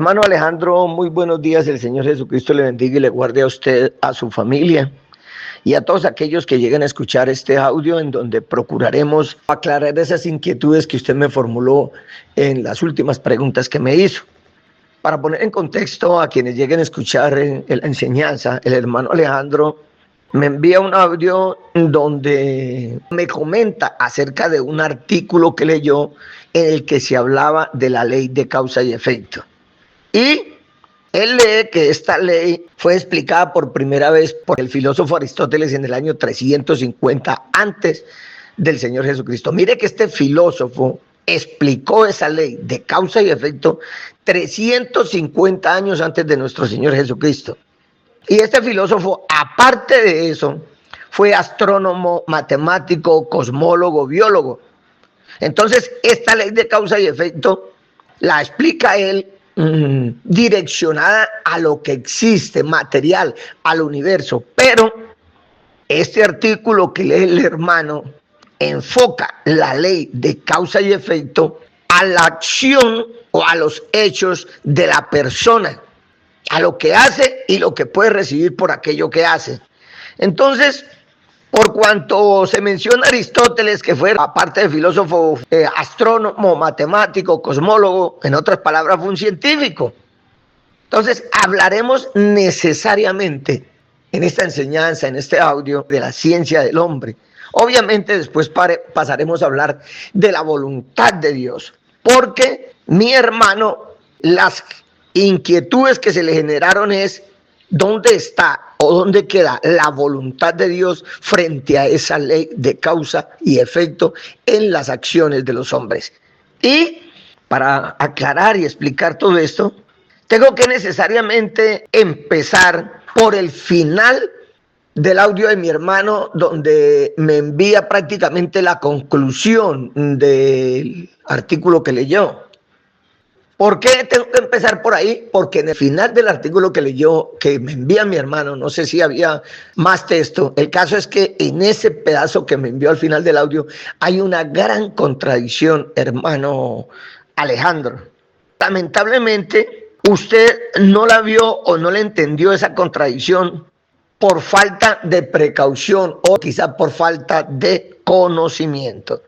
Hermano Alejandro, muy buenos días. El Señor Jesucristo le bendiga y le guarde a usted, a su familia y a todos aquellos que lleguen a escuchar este audio, en donde procuraremos aclarar esas inquietudes que usted me formuló en las últimas preguntas que me hizo. Para poner en contexto a quienes lleguen a escuchar la enseñanza, el hermano Alejandro me envía un audio donde me comenta acerca de un artículo que leyó en el que se hablaba de la ley de causa y efecto. Y él lee que esta ley fue explicada por primera vez por el filósofo Aristóteles en el año 350 antes del Señor Jesucristo. Mire que este filósofo explicó esa ley de causa y efecto 350 años antes de nuestro Señor Jesucristo. Y este filósofo, aparte de eso, fue astrónomo, matemático, cosmólogo, biólogo. Entonces, esta ley de causa y efecto la explica él direccionada a lo que existe, material, al universo. Pero este artículo que lee el hermano enfoca la ley de causa y efecto a la acción o a los hechos de la persona, a lo que hace y lo que puede recibir por aquello que hace. Entonces, por cuanto se menciona Aristóteles, que fue, aparte de filósofo, astrónomo, matemático, cosmólogo, en otras palabras, fue un científico. Entonces, hablaremos necesariamente en esta enseñanza, en este audio, de la ciencia del hombre. Obviamente, después pasaremos a hablar de la voluntad de Dios, porque mi hermano, las inquietudes que se le generaron es: ¿dónde está o dónde queda la voluntad de Dios frente a esa ley de causa y efecto en las acciones de los hombres? Y para aclarar y explicar todo esto, tengo que necesariamente empezar por el final del audio de mi hermano, donde me envía prácticamente la conclusión del artículo que leyó. ¿Por qué tengo que empezar por ahí? Porque en el final del artículo que leyó, que me envía mi hermano, no sé si había más texto, el caso es que en ese pedazo que me envió al final del audio hay una gran contradicción, hermano Alejandro. Lamentablemente, usted no la vio o no le entendió esa contradicción por falta de precaución o quizá por falta de conocimiento.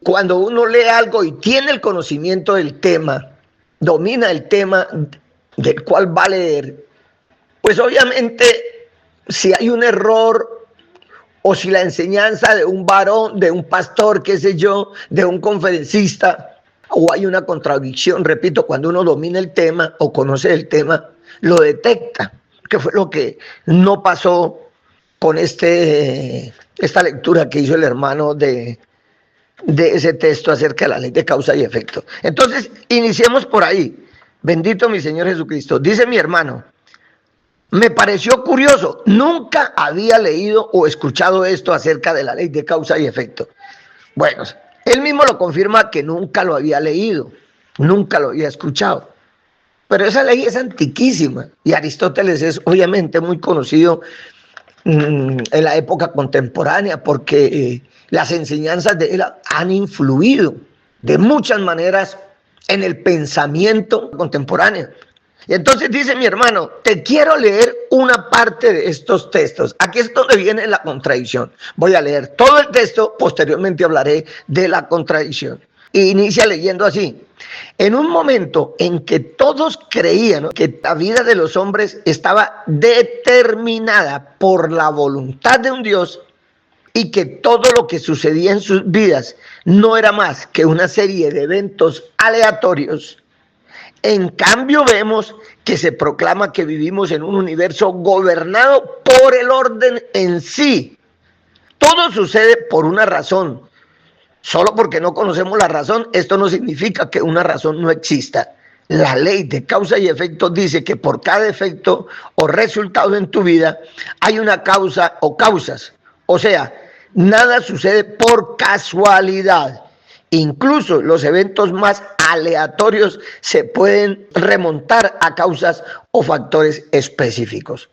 Cuando uno lee algo y tiene el conocimiento del tema, domina el tema del cual va a leer, pues obviamente si hay un error o si la enseñanza de un varón, de un pastor, qué sé yo, de un conferencista, o hay una contradicción, repito, cuando uno domina el tema o conoce el tema, lo detecta, que fue lo que no pasó con esta lectura que hizo el hermano de ese texto acerca de la ley de causa y efecto. Entonces, iniciemos por ahí. Bendito mi Señor Jesucristo. Dice mi hermano: me pareció curioso, nunca había leído o escuchado esto acerca de la ley de causa y efecto. Bueno, él mismo lo confirma que nunca lo había leído, nunca lo había escuchado. Pero esa ley es antiquísima y Aristóteles es obviamente muy conocido en la época contemporánea, porque las enseñanzas de él han influido de muchas maneras en el pensamiento contemporáneo. Y entonces dice mi hermano: te quiero leer una parte de estos textos. Aquí es donde viene la contradicción. Voy a leer todo el texto, posteriormente hablaré de la contradicción. Y inicia leyendo así: en un momento en que todos creían que la vida de los hombres estaba determinada por la voluntad de un Dios y que todo lo que sucedía en sus vidas no era más que una serie de eventos aleatorios, en cambio vemos que se proclama que vivimos en un universo gobernado por el orden en sí. Todo sucede por una razón. Solo porque no conocemos la razón, esto no significa que una razón no exista. La ley de causa y efecto dice que por cada efecto o resultado en tu vida hay una causa o causas. O sea, nada sucede por casualidad. Incluso los eventos más aleatorios se pueden remontar a causas o factores específicos.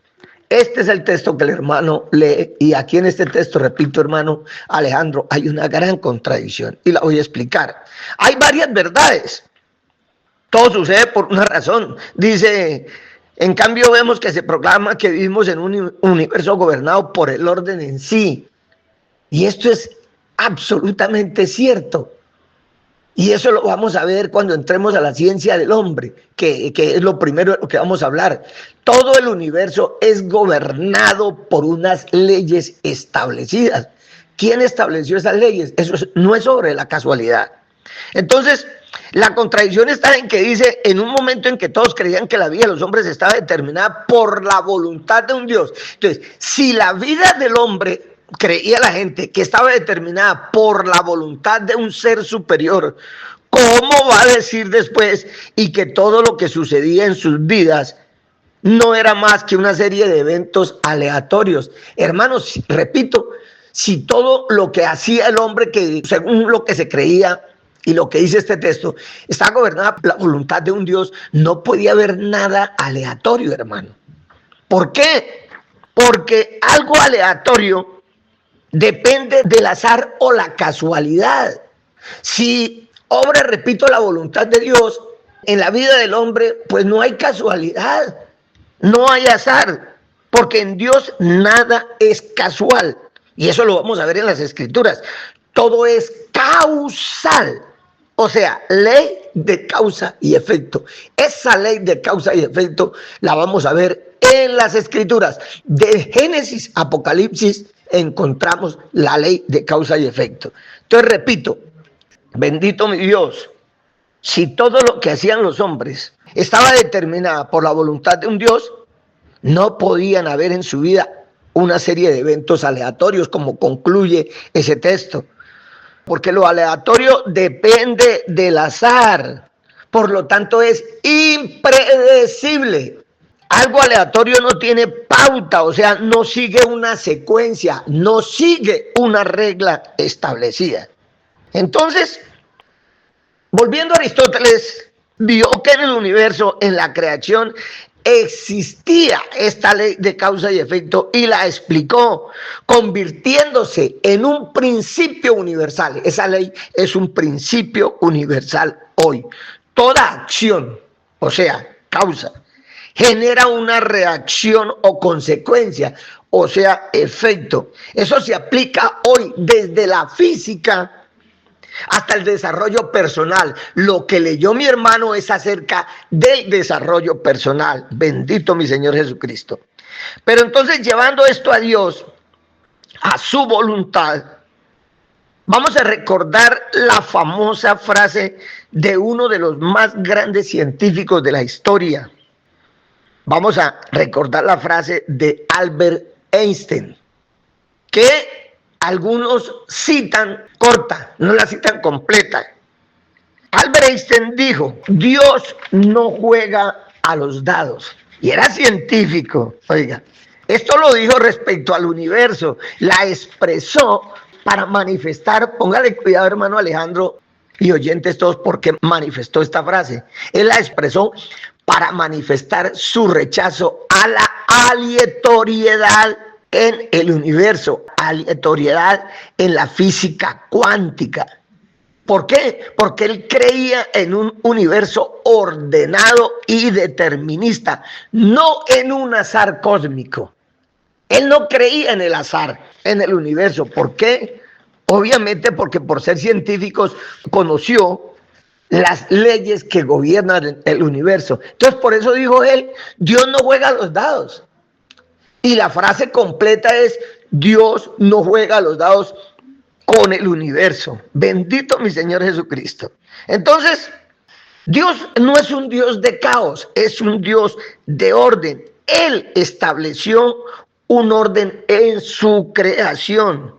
Este es el texto que el hermano lee, y aquí en este texto, repito, hermano Alejandro, hay una gran contradicción y la voy a explicar. Hay varias verdades, Todo sucede por una razón. Dice, en cambio vemos que se proclama que vivimos en un universo gobernado por el orden en sí. Y esto es absolutamente cierto. Y eso lo vamos a ver cuando entremos a la ciencia del hombre, que es lo primero de lo que vamos a hablar. Todo el universo es gobernado por unas leyes establecidas. ¿Quién estableció esas leyes? Eso no es sobre la casualidad. Entonces, la contradicción está en que dice, en un momento en que todos creían que la vida de los hombres estaba determinada por la voluntad de un Dios. Entonces, si la vida del hombre, creía la gente, que estaba determinada por la voluntad de un ser superior, ¿cómo va a decir después y que todo lo que sucedía en sus vidas no era más que una serie de eventos aleatorios? Hermanos, repito, si todo lo que hacía el hombre, que según lo que se creía y lo que dice este texto, está gobernada por la voluntad de un Dios, no podía haber nada aleatorio, hermano. ¿Por qué? Porque algo aleatorio depende del azar o la casualidad. Si obra, repito, la voluntad de Dios en la vida del hombre, pues no hay casualidad, no hay azar, porque en Dios nada es casual. Y eso lo vamos a ver en las Escrituras. Todo es causal. O sea, ley de causa y efecto. Esa ley de causa y efecto la vamos a ver en las Escrituras. De Génesis a Apocalipsis encontramos la ley de causa y efecto. Entonces, repito, bendito mi Dios, si todo lo que hacían los hombres estaba determinada por la voluntad de un Dios, no podían haber en su vida una serie de eventos aleatorios, como concluye ese texto. Porque lo aleatorio depende del azar, por lo tanto es impredecible. Algo aleatorio no tiene pauta, o sea, no sigue una secuencia, no sigue una regla establecida. Entonces, volviendo a Aristóteles, vio que en el universo, en la creación, existía esta ley de causa y efecto y la explicó, convirtiéndose en un principio universal. Esa ley es un principio universal hoy. Toda acción, o sea, causa, genera una reacción o consecuencia, o sea, efecto. Eso se aplica hoy desde la física hasta el desarrollo personal. Lo que leyó mi hermano es acerca del desarrollo personal. Bendito mi Señor Jesucristo. Pero entonces, llevando esto a Dios, a su voluntad, vamos a recordar la famosa frase de uno de los más grandes científicos de la historia. Vamos a recordar la frase de Albert Einstein, que algunos citan corta, no la citan completa. Albert Einstein dijo, Dios no juega a los dados. Y era científico, oiga. Esto lo dijo respecto al universo, la expresó para manifestar, póngale cuidado hermano Alejandro y oyentes todos, porque manifestó esta frase. Él la expresó para manifestar su rechazo a la aleatoriedad en el universo, aleatoriedad en la física cuántica. ¿Por qué? Porque él creía en un universo ordenado y determinista, no en un azar cósmico. Él no creía en el azar, en el universo. ¿Por qué? Obviamente porque por ser científicos conoció las leyes que gobiernan el universo. Entonces por eso dijo él, Dios no juega a los dados. Y la frase completa es, Dios no juega a los dados con el universo. Bendito mi Señor Jesucristo. Entonces, Dios no es un Dios de caos, es un Dios de orden. Él estableció un orden en su creación,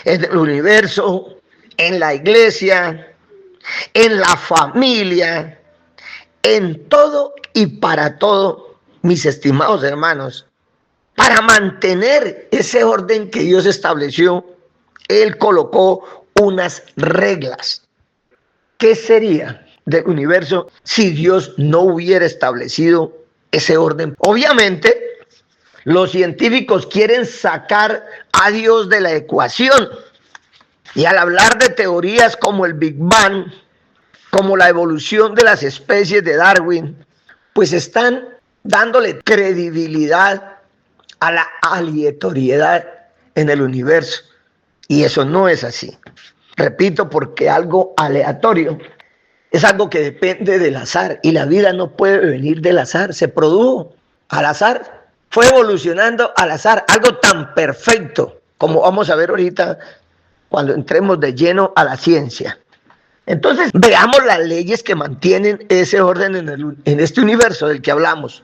en el universo, en la iglesia, en la familia, en todo y para todo, mis estimados hermanos. Para mantener ese orden que Dios estableció, Él colocó unas reglas. ¿Qué sería del universo si Dios no hubiera establecido ese orden? Obviamente, los científicos quieren sacar a Dios de la ecuación. Y al hablar de teorías como el Big Bang, como la evolución de las especies de Darwin, pues están dándole credibilidad a la aleatoriedad en el universo. Y eso no es así. Repito, porque algo aleatorio es algo que depende del azar, y la vida no puede venir del azar, se produjo al azar, fue evolucionando al azar, algo tan perfecto como vamos a ver ahorita cuando entremos de lleno a la ciencia. Entonces veamos las leyes que mantienen ese orden en este universo del que hablamos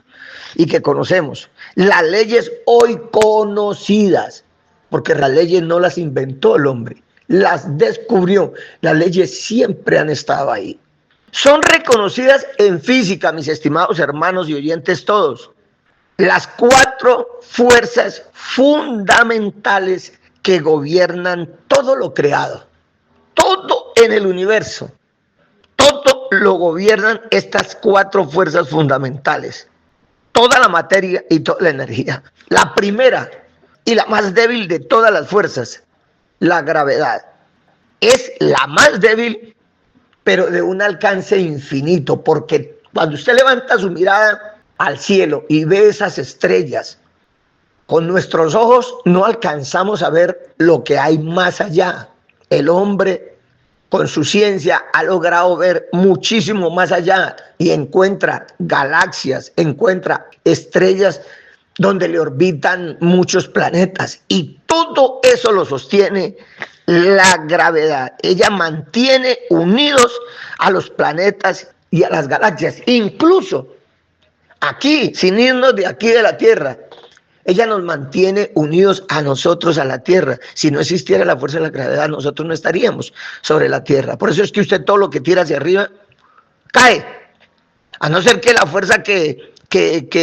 y que conocemos. Las leyes hoy conocidas, porque las leyes no las inventó el hombre, las descubrió. Las leyes siempre han estado ahí. Son reconocidas en física, mis estimados hermanos y oyentes todos, las 4 fuerzas fundamentales que gobiernan todo lo creado. Todo en el universo, todo lo gobiernan estas 4 fuerzas fundamentales. Toda la materia y toda la energía. La primera y la más débil de todas las fuerzas, la gravedad. Es la más débil, pero de un alcance infinito, porque cuando usted levanta su mirada al cielo y ve esas estrellas, con nuestros ojos no alcanzamos a ver lo que hay más allá. El hombre, con su ciencia, ha logrado ver muchísimo más allá y encuentra galaxias, encuentra estrellas donde le orbitan muchos planetas, y todo eso lo sostiene la gravedad. Ella mantiene unidos a los planetas y a las galaxias, incluso aquí, sin irnos de aquí de la Tierra. Ella nos mantiene unidos a nosotros, a la Tierra. Si no existiera la fuerza de la gravedad, nosotros no estaríamos sobre la Tierra. Por eso es que usted todo lo que tira hacia arriba cae. A no ser que la fuerza que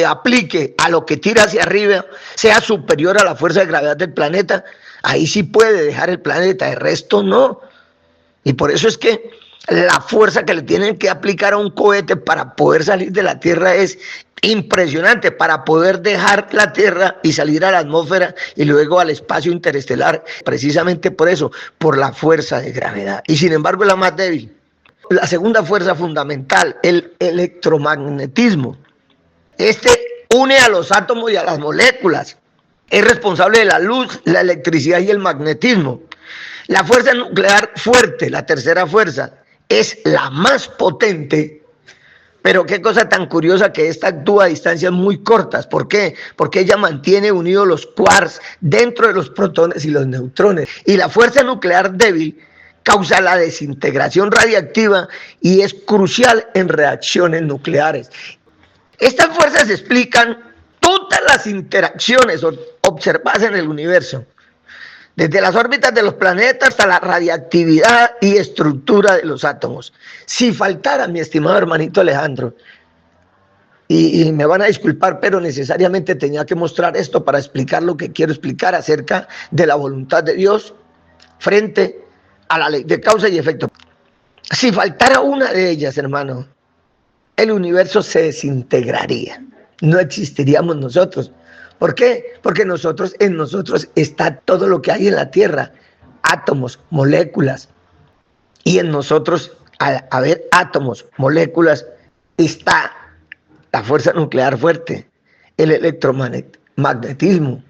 aplique a lo que tira hacia arriba sea superior a la fuerza de gravedad del planeta, ahí sí puede dejar el planeta, el resto no. Y por eso es que la fuerza que le tienen que aplicar a un cohete para poder salir de la Tierra es impresionante, para poder dejar la Tierra y salir a la atmósfera y luego al espacio interestelar, precisamente por eso, por la fuerza de gravedad. Y sin embargo es la más débil. La segunda fuerza fundamental, el electromagnetismo. Este une a los átomos y a las moléculas. Es responsable de la luz, la electricidad y el magnetismo. La fuerza nuclear fuerte, la tercera fuerza, es la más potente. Pero qué cosa tan curiosa que esta actúa a distancias muy cortas. ¿Por qué? Porque ella mantiene unidos los quarks dentro de los protones y los neutrones. Y la fuerza nuclear débil causa la desintegración radiactiva y es crucial en reacciones nucleares. Estas fuerzas explican todas las interacciones observadas en el universo, desde las órbitas de los planetas hasta la radiactividad y estructura de los átomos. Si faltara, mi estimado hermanito Alejandro, y me van a disculpar, pero necesariamente tenía que mostrar esto para explicar lo que quiero explicar acerca de la voluntad de Dios frente a la ley de causa y efecto. Si faltara una de ellas, hermano, el universo se desintegraría, no existiríamos nosotros. ¿Por qué? Porque en nosotros está todo lo que hay en la Tierra, átomos, moléculas, y en nosotros, al haber átomos, moléculas, está la fuerza nuclear fuerte, el electromagnetismo.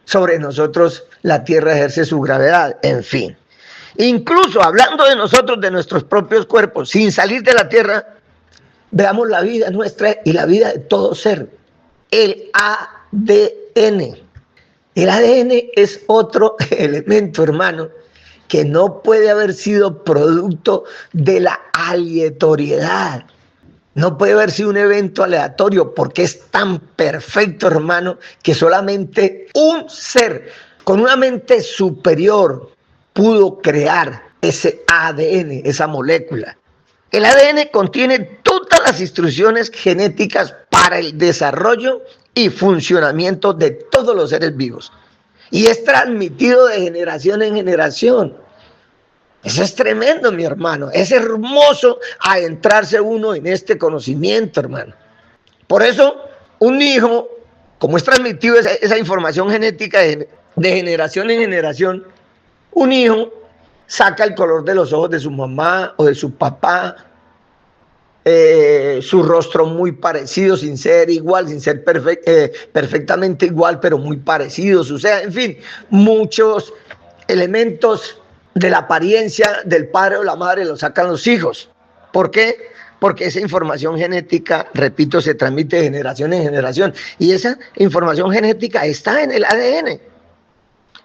Sobre nosotros la Tierra ejerce su gravedad, en fin. Incluso hablando de nosotros, de nuestros propios cuerpos, sin salir de la Tierra, veamos la vida nuestra y la vida de todo ser. El ADN. El ADN es otro elemento, hermano, que no puede haber sido producto de la aleatoriedad. No puede haber sido un evento aleatorio, porque es tan perfecto, hermano, que solamente un ser con una mente superior pudo crear ese ADN, esa molécula. El ADN contiene todas las instrucciones genéticas para el desarrollo y funcionamiento de todos los seres vivos. Y es transmitido de generación en generación. Eso es tremendo, mi hermano. Es hermoso adentrarse uno en este conocimiento, hermano. Por eso, un hijo, como es transmitido esa información genética de generación en generación, un hijo saca el color de los ojos de su mamá o de su papá, su rostro muy parecido, sin ser igual, sin ser perfectamente igual, pero muy parecidos, o sea, en fin, muchos elementos de la apariencia del padre o la madre lo sacan los hijos. ¿Por qué? Porque esa información genética, repito, se transmite de generación en generación, y esa información genética está en el ADN.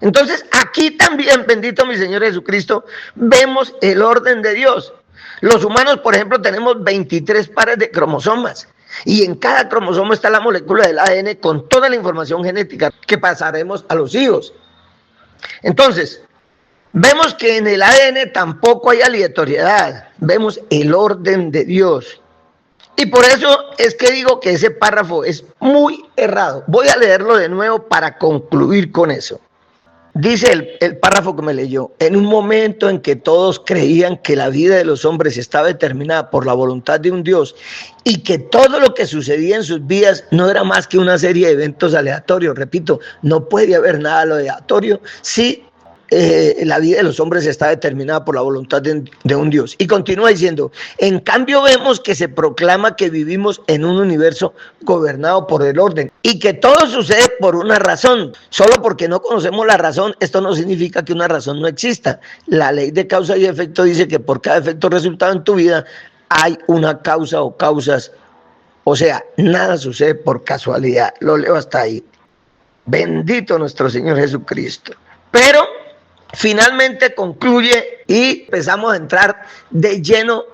Entonces, aquí también, bendito mi Señor Jesucristo, vemos el orden de Dios. Los humanos, por ejemplo, tenemos 23 pares de cromosomas, y en cada cromosoma está la molécula del ADN con toda la información genética que pasaremos a los hijos. Entonces, vemos que en el ADN tampoco hay aleatoriedad, vemos el orden de Dios. Y por eso es que digo que ese párrafo es muy errado. Voy a leerlo de nuevo para concluir con eso. Dice el párrafo que me leyó: en un momento en que todos creían que la vida de los hombres estaba determinada por la voluntad de un Dios y que todo lo que sucedía en sus vidas no era más que una serie de eventos aleatorios, repito, no puede haber nada aleatorio si la vida de los hombres está determinada por la voluntad de un Dios. Y continúa diciendo: en cambio vemos que se proclama que vivimos en un universo gobernado por el orden y que todo sucede por una razón. Solo porque no conocemos la razón, esto no significa que una razón no exista. La ley de causa y efecto dice que por cada efecto resultado en tu vida hay una causa o causas. O sea, nada sucede por casualidad. Lo leo hasta ahí. Bendito nuestro Señor Jesucristo. Pero finalmente concluye y empezamos a entrar de lleno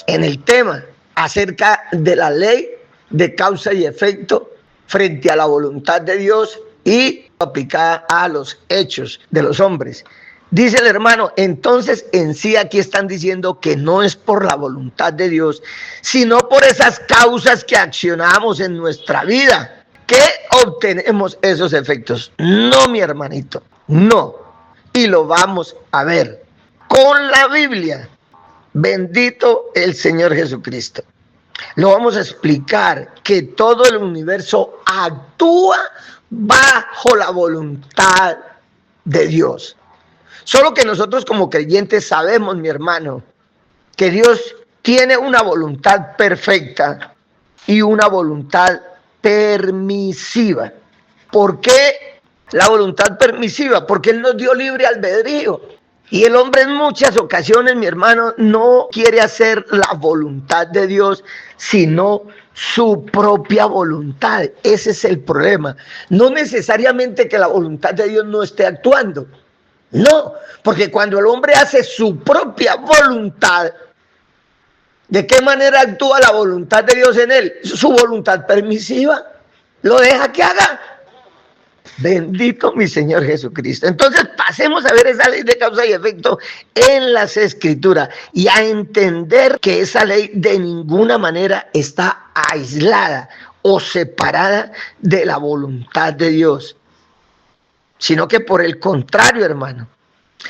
en el tema acerca de la ley de causa y efecto frente a la voluntad de Dios y aplicada a los hechos de los hombres. Dice el hermano: entonces en sí aquí están diciendo que no es por la voluntad de Dios, sino por esas causas que accionamos en nuestra vida que obtenemos esos efectos. No, mi hermanito, no. Y lo vamos a ver con la Biblia. Bendito el Señor Jesucristo. Lo vamos a explicar que todo el universo actúa bajo la voluntad de Dios. Solo que nosotros como creyentes sabemos, mi hermano, que Dios tiene una voluntad perfecta y una voluntad permisiva. ¿Por qué la voluntad permisiva? Porque Él nos dio libre albedrío. Y el hombre en muchas ocasiones, mi hermano, no quiere hacer la voluntad de Dios, sino su propia voluntad. Ese es el problema. No necesariamente que la voluntad de Dios no esté actuando. No, porque cuando el hombre hace su propia voluntad, ¿de qué manera actúa la voluntad de Dios en él? Su voluntad permisiva. Lo deja que haga. Bendito mi Señor Jesucristo. Entonces pasemos a ver esa ley de causa y efecto en las Escrituras y a entender que esa ley de ninguna manera está aislada o separada de la voluntad de Dios, sino que por el contrario, hermano,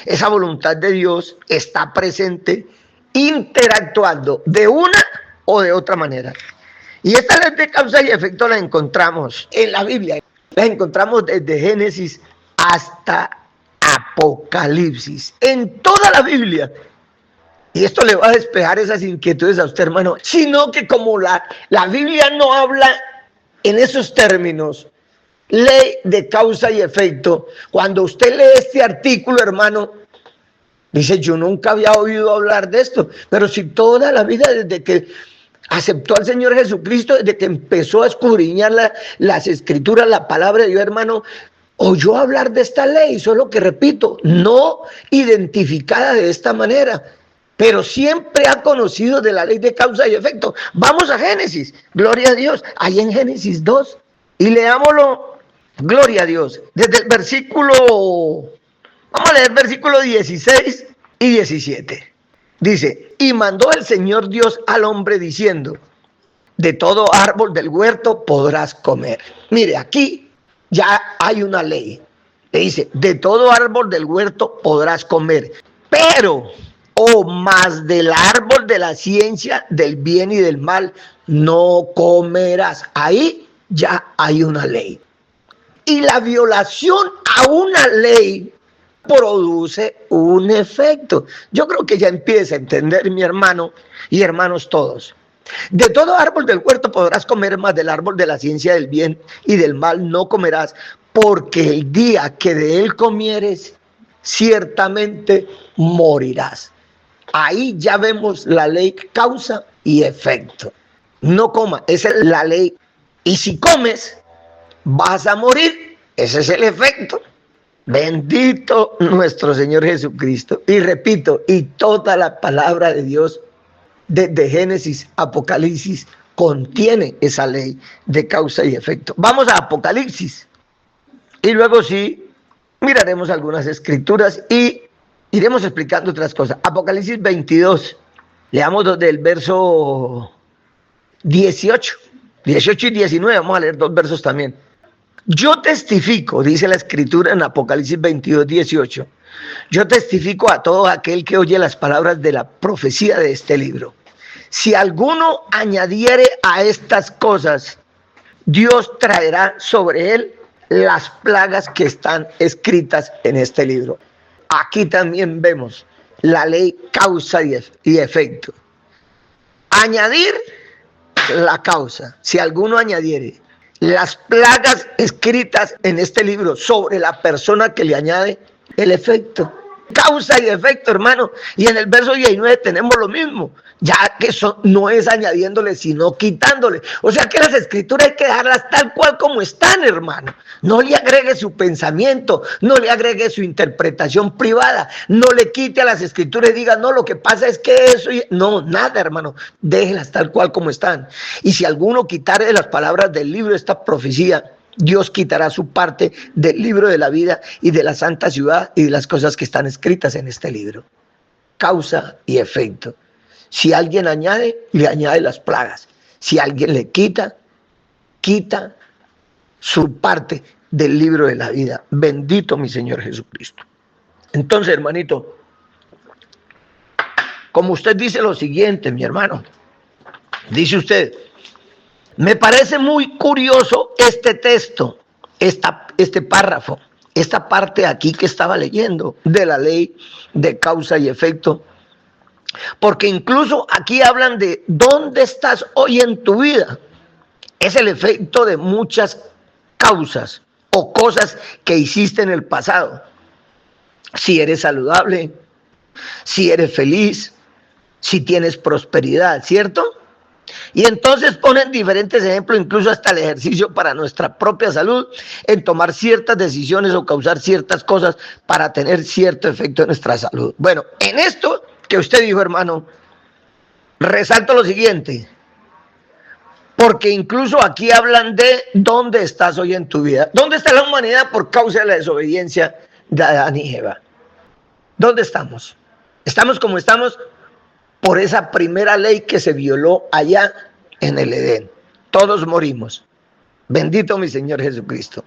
esa voluntad de Dios está presente, interactuando de una o de otra manera. Y esta ley de causa y efecto la encontramos en la Biblia. La encontramos desde Génesis hasta Apocalipsis, en toda la Biblia. Y esto le va a despejar esas inquietudes a usted, hermano. Sino que como la Biblia no habla en esos términos, ley de causa y efecto, cuando usted lee este artículo, hermano, dice: yo nunca había oído hablar de esto. Pero si toda la vida, desde que aceptó al Señor Jesucristo, desde que empezó a escudriñar las Escrituras, la palabra de Dios, hermano, oyó hablar de esta ley, solo que, repito, no identificada de esta manera, pero siempre ha conocido de la ley de causa y efecto. Vamos a Génesis, gloria a Dios, ahí en Génesis 2, y leámoslo, gloria a Dios, desde el versículo, vamos a leer versículo 16 y 17. Dice: y mandó el Señor Dios al hombre diciendo: de todo árbol del huerto podrás comer. Mire, aquí ya hay una ley. Le dice: de todo árbol del huerto podrás comer, pero, más del árbol de la ciencia del bien y del mal no comerás. Ahí ya hay una ley. Y la violación a una ley produce un efecto. Yo creo que ya empieza a entender, mi hermano y hermanos todos, De todo árbol del huerto podrás comer, mas del árbol de la ciencia del bien y del mal no comerás, porque el día que de él comieres, ciertamente morirás. Ahí ya vemos la ley causa y efecto. No coma, esa es la ley. Y si comes, vas a morir. Ese es el efecto. Bendito nuestro Señor Jesucristo. Y repito, y toda la palabra de Dios, desde Génesis, Apocalipsis, contiene esa ley de causa y efecto. Vamos a Apocalipsis. Y luego sí, miraremos algunas escrituras y iremos explicando otras cosas. Apocalipsis 22. Leamos desde el verso 18 y 19. Vamos a leer 2 versos también. Yo testifico, dice la escritura en Apocalipsis 22, 18. Yo testifico a todo aquel que oye las palabras de la profecía de este libro. Si alguno añadiere a estas cosas, Dios traerá sobre él las plagas que están escritas en este libro. Aquí también vemos la ley causa y efecto. Añadir la causa. Si alguno añadiere las plagas escritas en este libro sobre la persona que le añade, el efecto. Causa y efecto, hermano. Y en el verso 19 tenemos lo mismo, ya que eso no es añadiéndole, sino quitándole. O sea que las escrituras hay que dejarlas tal cual como están, hermano. No le agregue su pensamiento, no le agregue su interpretación privada, no le quite a las escrituras y diga, no, lo que pasa es que eso... No, nada, hermano. Déjelas tal cual como están. Y si alguno quitare de las palabras del libro esta profecía, Dios quitará su parte del libro de la vida y de la santa ciudad y de las cosas que están escritas en este libro. Causa y efecto. Si alguien añade, le añade las plagas. Si alguien le quita, quita su parte del libro de la vida. Bendito mi Señor Jesucristo. Entonces, hermanito, como usted dice lo siguiente, mi hermano, dice usted, me parece muy curioso este texto, este párrafo, esta parte aquí que estaba leyendo de la ley de causa y efecto, porque incluso aquí hablan de dónde estás hoy en tu vida. Es el efecto de muchas causas o cosas que hiciste en el pasado. Si eres saludable, si eres feliz, si tienes prosperidad, ¿cierto? Y entonces ponen diferentes ejemplos, incluso hasta el ejercicio para nuestra propia salud, en tomar ciertas decisiones o causar ciertas cosas para tener cierto efecto en nuestra salud. Bueno, en esto que usted dijo, hermano, resalto lo siguiente, porque incluso aquí hablan de dónde estás hoy en tu vida. ¿Dónde está la humanidad por causa de la desobediencia de Adán y Eva? ¿Dónde estamos? Estamos como estamos por esa primera ley que se violó allá en el Edén. Todos morimos. Bendito mi Señor Jesucristo.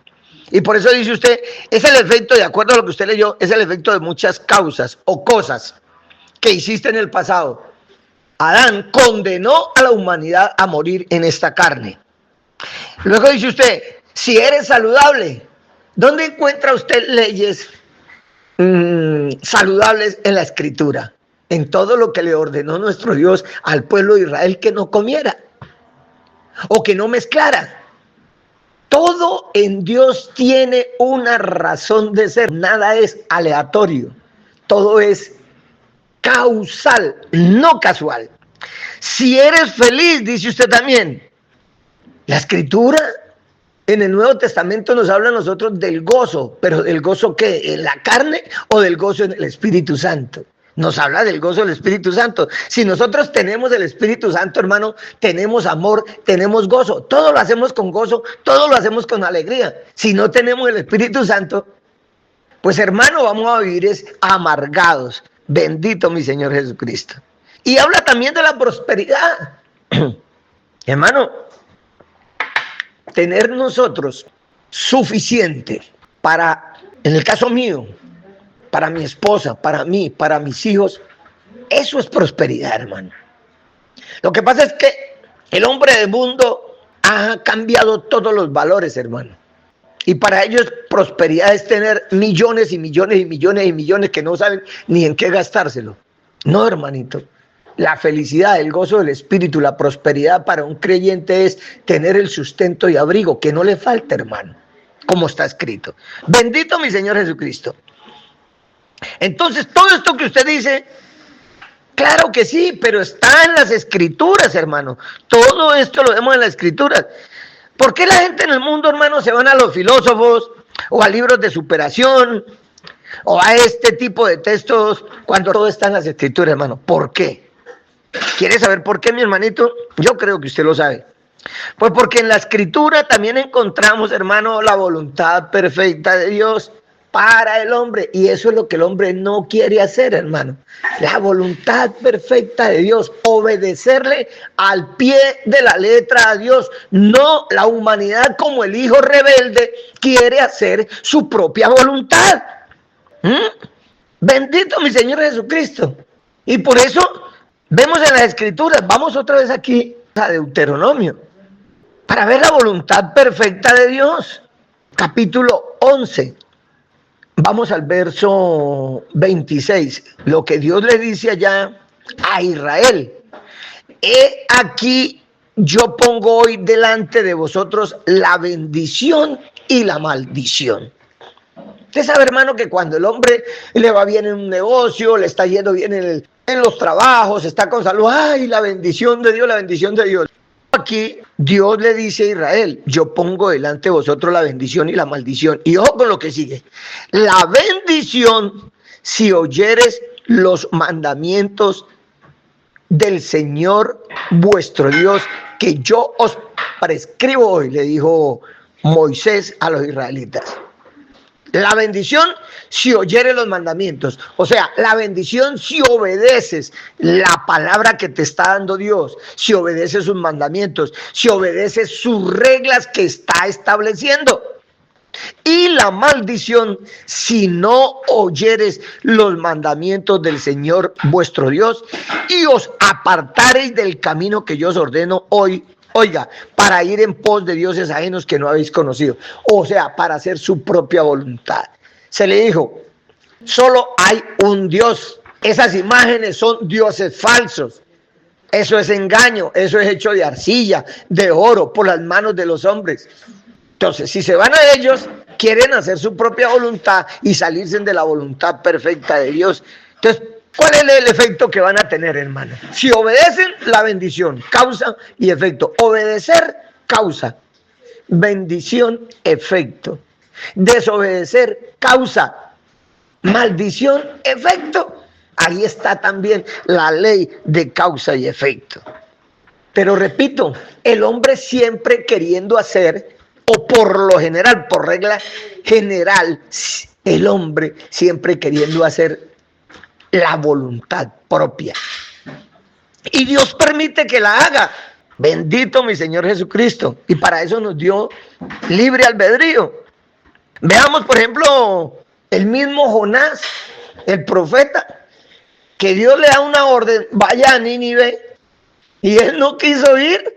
Y por eso dice usted, es el efecto, de acuerdo a lo que usted leyó, es el efecto de muchas causas o cosas que hiciste en el pasado. Adán condenó a la humanidad a morir en esta carne. Luego dice usted, si eres saludable, ¿dónde encuentra usted leyes saludables en la Escritura? En todo lo que le ordenó nuestro Dios al pueblo de Israel que no comiera o que no mezclara. Todo en Dios tiene una razón de ser, nada es aleatorio, todo es causal, no casual. Si eres feliz, dice usted también, la Escritura en el Nuevo Testamento nos habla a nosotros del gozo, pero ¿del gozo qué? ¿En la carne o del gozo en el Espíritu Santo? Nos habla del gozo del Espíritu Santo. Si nosotros tenemos el Espíritu Santo, hermano, tenemos amor, tenemos gozo. Todo lo hacemos con gozo, todo lo hacemos con alegría. Si no tenemos el Espíritu Santo, pues hermano, vamos a vivir amargados. Bendito mi Señor Jesucristo. Y habla también de la prosperidad. Hermano, tener nosotros suficiente para, en el caso mío, para mi esposa, para mí, para mis hijos, eso es prosperidad, hermano. Lo que pasa es que el hombre del mundo ha cambiado todos los valores, hermano. Y para ellos prosperidad es tener millones y millones y millones y millones que no saben ni en qué gastárselo. No, hermanito. La felicidad, el gozo del espíritu, la prosperidad para un creyente es tener el sustento y abrigo, que no le falte, hermano, como está escrito. Bendito mi Señor Jesucristo. Entonces, todo esto que usted dice, claro que sí, pero está en las escrituras, hermano. Todo esto lo vemos en las escrituras. ¿Por qué la gente en el mundo, hermano, se van a los filósofos o a libros de superación o a este tipo de textos cuando todo está en las escrituras, hermano? ¿Por qué? ¿Quiere saber por qué, mi hermanito? Yo creo que usted lo sabe. Pues porque en la escritura también encontramos, hermano, la voluntad perfecta de Dios para el hombre. Y eso es lo que el hombre no quiere hacer, hermano. La voluntad perfecta de Dios, obedecerle al pie de la letra a Dios. No la humanidad como el hijo rebelde quiere hacer su propia voluntad. Bendito mi Señor Jesucristo. Y por eso vemos en las escrituras, vamos otra vez aquí a Deuteronomio, para ver la voluntad perfecta de Dios. Capítulo 11. Vamos al verso 26. Lo que Dios le dice allá a Israel. He aquí, yo pongo hoy delante de vosotros la bendición y la maldición. Usted sabe, hermano, que cuando el hombre le va bien en un negocio, le está yendo bien en los trabajos, está con salud, ¡ay, la bendición de Dios, la bendición de Dios! Aquí Dios le dice a Israel, yo pongo delante de vosotros la bendición y la maldición. Y ojo con lo que sigue. La bendición, si oyeres los mandamientos del Señor vuestro Dios, que yo os prescribo hoy, le dijo Moisés a los israelitas. La bendición si oyeres los mandamientos, o sea, la bendición si obedeces la palabra que te está dando Dios, si obedeces sus mandamientos, si obedeces sus reglas que está estableciendo. Y la maldición si no oyeres los mandamientos del Señor vuestro Dios y os apartareis del camino que yo os ordeno hoy. Oiga, para ir en pos de dioses ajenos que no habéis conocido. O sea, para hacer su propia voluntad. Se le dijo, solo hay un Dios. Esas imágenes son dioses falsos. Eso es engaño, eso es hecho de arcilla, de oro, por las manos de los hombres. Entonces, si se van a ellos, quieren hacer su propia voluntad y salirse de la voluntad perfecta de Dios. Entonces, ¿cuál es el efecto que van a tener, hermano? Si obedecen, la bendición, causa y efecto. Obedecer, causa. Bendición, efecto. Desobedecer, causa. Maldición, efecto. Ahí está también la ley de causa y efecto. Pero repito, el hombre siempre queriendo hacer, o por lo general, por regla general, el hombre siempre queriendo hacer la voluntad propia. Y Dios permite que la haga. Bendito mi Señor Jesucristo. Y para eso nos dio libre albedrío. Veamos, por ejemplo, el mismo Jonás, el profeta, que Dios le da una orden, vaya a Nínive, y él no quiso ir.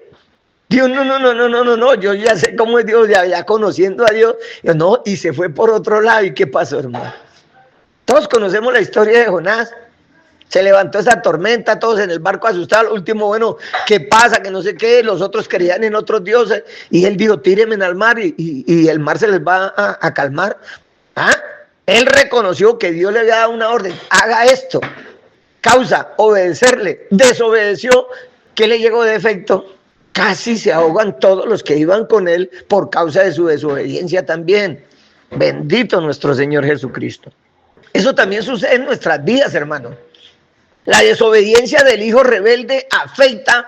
Dios, no, yo ya sé cómo es Dios, ya conociendo a Dios, no, y se fue por otro lado. ¿Y qué pasó, hermano? Todos conocemos la historia de Jonás. Se levantó esa tormenta, todos en el barco asustados. Al último, bueno, ¿qué pasa? Que no sé qué. Los otros creían en otros dioses. Y él dijo, tírenme al mar y el mar se les va a calmar. ¿Ah? Él reconoció que Dios le había dado una orden. Haga esto. Causa, obedecerle. Desobedeció. ¿Qué le llegó de efecto? Casi se ahogan todos los que iban con él por causa de su desobediencia también. Bendito nuestro Señor Jesucristo. Eso también sucede en nuestras vidas, hermano. La desobediencia del hijo rebelde afecta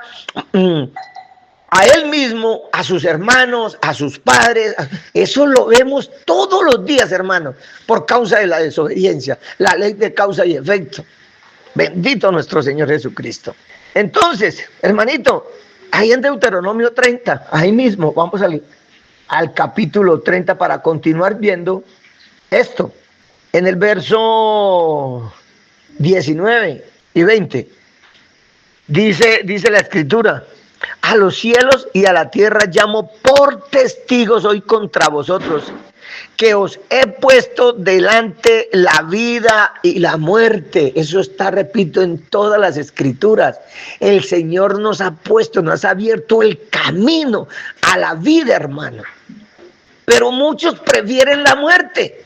a él mismo, a sus hermanos, a sus padres. Eso lo vemos todos los días, hermano, por causa de la desobediencia. La ley de causa y efecto. Bendito nuestro Señor Jesucristo. Entonces, hermanito, ahí en Deuteronomio 30, ahí mismo, vamos al capítulo 30 para continuar viendo esto. En el verso 19 y 20, dice la escritura, a los cielos y a la tierra llamo por testigos hoy contra vosotros, que os he puesto delante la vida y la muerte. Eso está, repito, en todas las escrituras. El Señor nos ha puesto, nos ha abierto el camino a la vida, hermano. Pero muchos prefieren la muerte.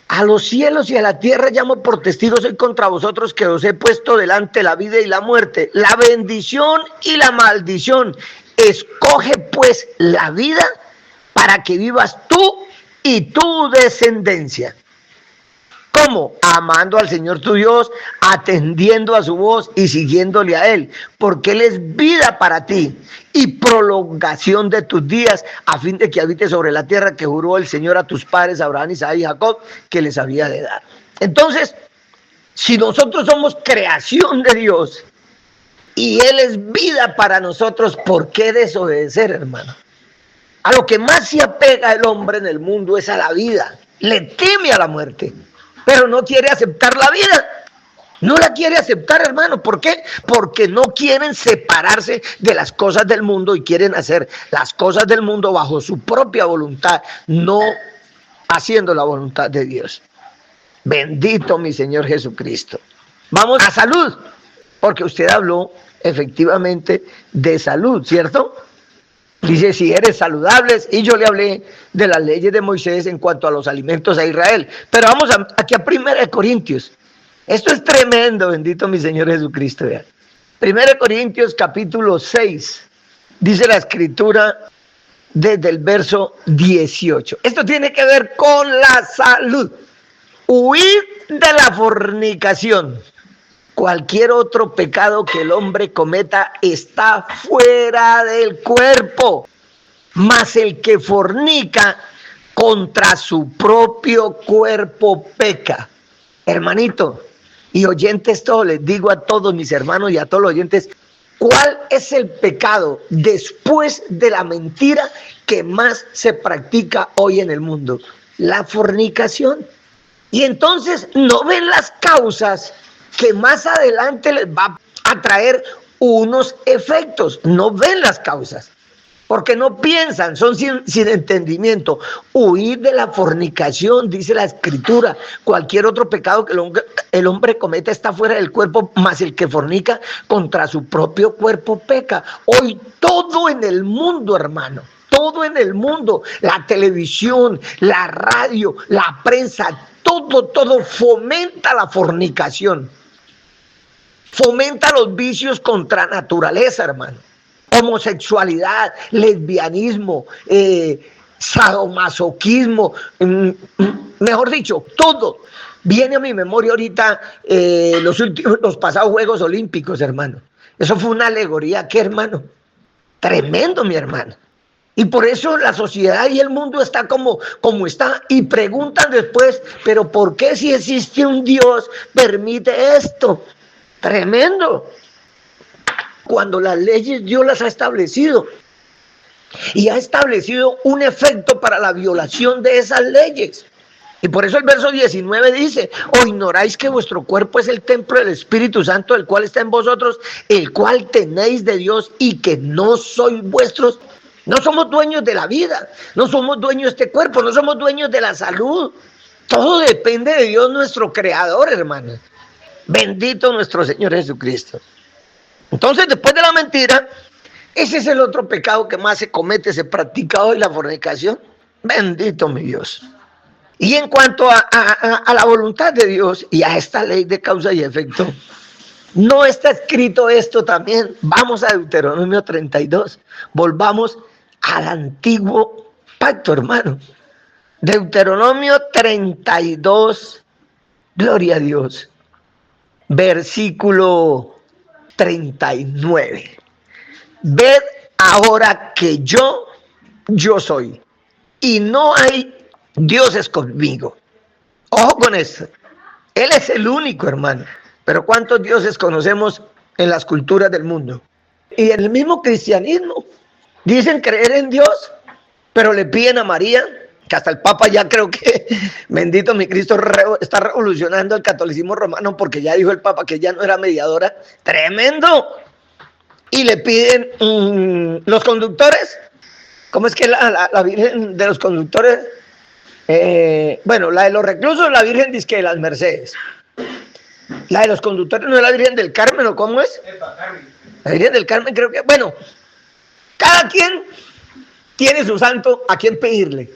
A los cielos y a la tierra llamo por testigos hoy contra vosotros que os he puesto delante la vida y la muerte, la bendición y la maldición. Escoge pues la vida para que vivas tú y tu descendencia. ¿Cómo? Amando al Señor tu Dios, atendiendo a su voz y siguiéndole a Él, porque Él es vida para ti y prolongación de tus días, a fin de que habites sobre la tierra que juró el Señor a tus padres, Abraham, Isaac y Jacob, que les había de dar. Entonces, si nosotros somos creación de Dios y Él es vida para nosotros, ¿por qué desobedecer, hermano? A lo que más se apega el hombre en el mundo es a la vida. Le teme a la muerte, pero no quiere aceptar la vida. No la quiere aceptar, hermano. ¿Por qué? Porque no quieren separarse de las cosas del mundo y quieren hacer las cosas del mundo bajo su propia voluntad, no haciendo la voluntad de Dios. Bendito mi Señor Jesucristo. Vamos a salud, porque usted habló efectivamente de salud, ¿cierto? Dice, si eres saludables, y yo le hablé de las leyes de Moisés en cuanto a los alimentos a Israel. Pero vamos aquí a 1 Corintios. Esto es tremendo, bendito mi Señor Jesucristo. 1 Corintios capítulo 6, dice la escritura desde el verso 18. Esto tiene que ver con la salud. Huid de la fornicación. Cualquier otro pecado que el hombre cometa está fuera del cuerpo, mas el que fornica contra su propio cuerpo peca. Hermanito y oyentes, todo les digo a todos mis hermanos y a todos los oyentes, ¿cuál es el pecado después de la mentira que más se practica hoy en el mundo? La fornicación. Y entonces no ven las causas que más adelante les va a traer unos efectos. No ven las causas, porque no piensan, son sin entendimiento. Huir de la fornicación, dice la escritura. Cualquier otro pecado que el hombre cometa está fuera del cuerpo, mas el que fornica contra su propio cuerpo peca. Hoy todo en el mundo, hermano, todo en el mundo, la televisión, la radio, la prensa, todo fomenta la fornicación. Fomenta los vicios contra naturaleza, hermano. Homosexualidad, lesbianismo, sadomasoquismo, mejor dicho, todo. Viene a mi memoria ahorita los pasados Juegos Olímpicos, hermano. Eso fue una alegoría, ¿qué, hermano? Tremendo, mi hermano. Y por eso la sociedad y el mundo está como está, y preguntan después, pero ¿por qué si existe un Dios permite esto? Tremendo. Cuando las leyes Dios las ha establecido y ha establecido un efecto para la violación de esas leyes. Y por eso el verso 19 dice, ¿o ignoráis que vuestro cuerpo es el templo del Espíritu Santo, el cual está en vosotros, el cual tenéis de Dios y que no sois vuestros? No somos dueños de la vida, no somos dueños de este cuerpo, no somos dueños de la salud. Todo depende de Dios, nuestro creador, hermano. Bendito nuestro Señor Jesucristo. Entonces, después de la mentira, ese es el otro pecado que más se comete, se practica hoy, la fornicación. Bendito mi Dios. Y en cuanto a la voluntad de Dios y a esta ley de causa y efecto, no está escrito esto también. Vamos a Deuteronomio 32. Volvamos al antiguo pacto, hermano. Deuteronomio 32, gloria a Dios. Versículo 39. Ved ahora que yo soy, y no hay dioses conmigo. Ojo con esto. Él es el único, hermano. Pero ¿cuántos dioses conocemos en las culturas del mundo? Y en el mismo cristianismo. Dicen creer en Dios, pero le piden a María, que hasta el Papa ya creo que, bendito mi Cristo, está revolucionando el catolicismo romano, porque ya dijo el Papa que ya no era mediadora. ¡Tremendo! Y le piden los conductores. ¿Cómo es que la Virgen de los conductores? Bueno, la de los reclusos, la Virgen dice que de las Mercedes. La de los conductores no es la Virgen del Carmen, ¿o cómo es? La Virgen del Carmen creo que... Bueno, cada quien tiene su santo a quien pedirle.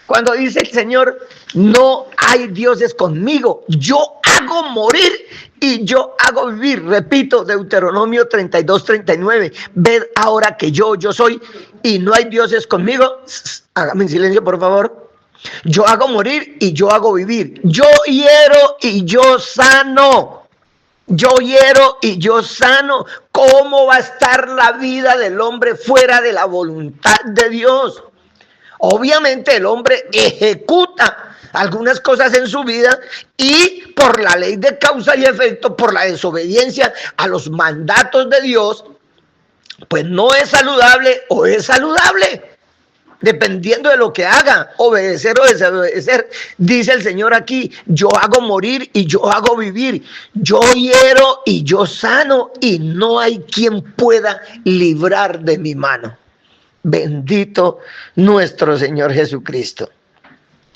Cuando dice el Señor, no hay dioses conmigo, yo hago morir y yo hago vivir. Repito, Deuteronomio 32:39. Ved ahora que yo soy y no hay dioses conmigo. Hágame en silencio, por favor. Yo hago morir y yo hago vivir. Yo hiero y yo sano. Yo hiero y yo sano. ¿Cómo va a estar la vida del hombre fuera de la voluntad de Dios? Obviamente el hombre ejecuta algunas cosas en su vida y por la ley de causa y efecto, por la desobediencia a los mandatos de Dios, pues no es saludable o es saludable. Dependiendo de lo que haga, obedecer o desobedecer, dice el Señor aquí, yo hago morir y yo hago vivir, yo hiero y yo sano y no hay quien pueda librar de mi mano. Bendito nuestro Señor Jesucristo.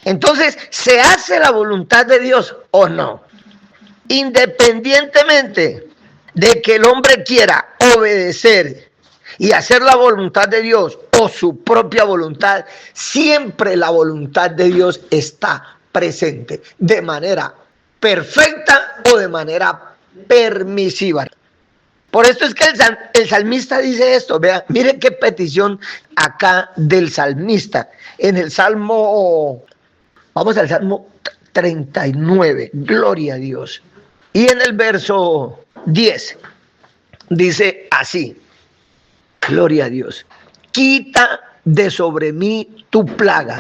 Entonces, ¿se hace la voluntad de Dios o no? Independientemente de que el hombre quiera obedecer y hacer la voluntad de Dios o su propia voluntad, siempre la voluntad de Dios está presente de manera perfecta o de manera permisiva. Por esto es que el salmista dice esto. Vea, miren qué petición acá del salmista. En el Salmo, vamos al Salmo 39, gloria a Dios. Y en el verso 10 dice así, gloria a Dios. Quita de sobre mí tu plaga.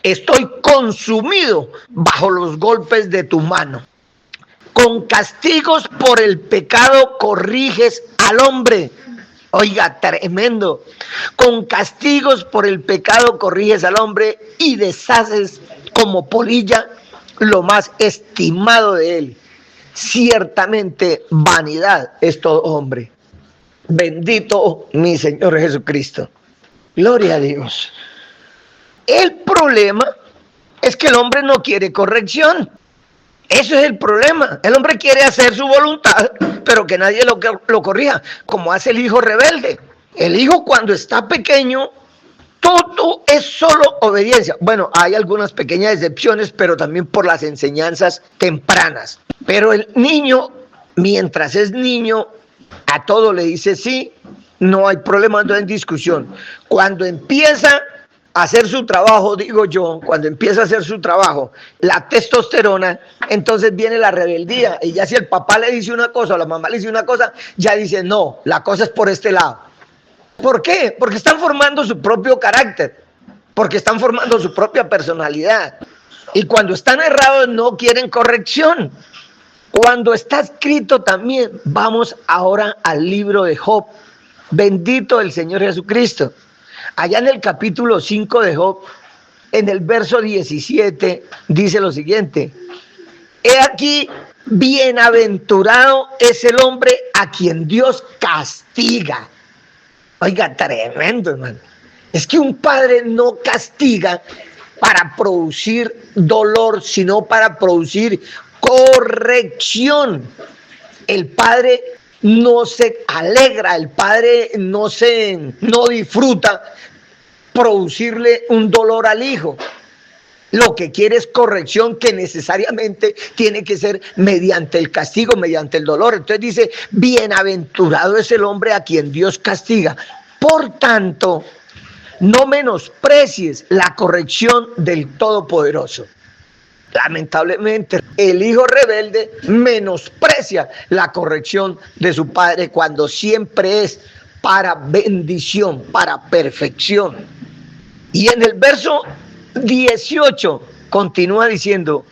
Estoy consumido bajo los golpes de tu mano. Con castigos por el pecado corriges al hombre. Oiga, tremendo. Con castigos por el pecado corriges al hombre y deshaces como polilla lo más estimado de él. Ciertamente vanidad es todo hombre. Bendito mi Señor Jesucristo. Gloria a Dios. El problema es que el hombre no quiere corrección. Eso es el problema. El hombre quiere hacer su voluntad, pero que nadie lo corrija, como hace el hijo rebelde. El hijo cuando está pequeño, todo es solo obediencia. Bueno, hay algunas pequeñas excepciones, pero también por las enseñanzas tempranas. Pero el niño, mientras es niño, a todo le dice sí, no hay problema, no hay discusión. Cuando empieza a hacer su trabajo, digo yo, cuando empieza a hacer su trabajo, la testosterona, entonces viene la rebeldía. Y ya si el papá le dice una cosa o la mamá le dice una cosa, ya dice no, la cosa es por este lado. ¿Por qué? Porque están formando su propio carácter, porque están formando su propia personalidad. Y cuando están errados no quieren corrección. Cuando está escrito también, vamos ahora al libro de Job. Bendito el Señor Jesucristo. Allá en el capítulo 5 de Job, en el verso 17, dice lo siguiente. He aquí, bienaventurado es el hombre a quien Dios castiga. Oiga, tremendo, hermano. Es que un padre no castiga para producir dolor, sino para producir corrección. El padre no se alegra, el padre no disfruta producirle un dolor al hijo. Lo que quiere es corrección, que necesariamente tiene que ser mediante el castigo, mediante el dolor. Entonces dice, bienaventurado es el hombre a quien Dios castiga. Por tanto, no menosprecies la corrección del Todopoderoso. Lamentablemente, el hijo rebelde menosprecia la corrección de su padre cuando siempre es para bendición, para perfección. Y en el verso 18 continúa diciendo,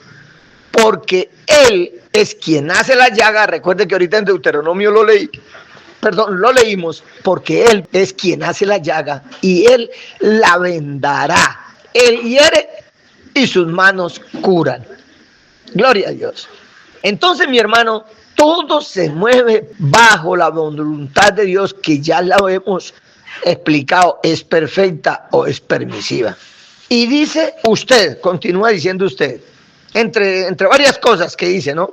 porque él es quien hace la llaga. Recuerden que ahorita en Deuteronomio lo leímos, porque él es quien hace la llaga y él la vendará. Él hiere y sus manos curan. Gloria a Dios. Entonces, mi hermano, todo se mueve bajo la voluntad de Dios, que ya la hemos explicado, es perfecta o es permisiva. Y dice usted, continúa diciendo usted, entre varias cosas que dice, ¿no?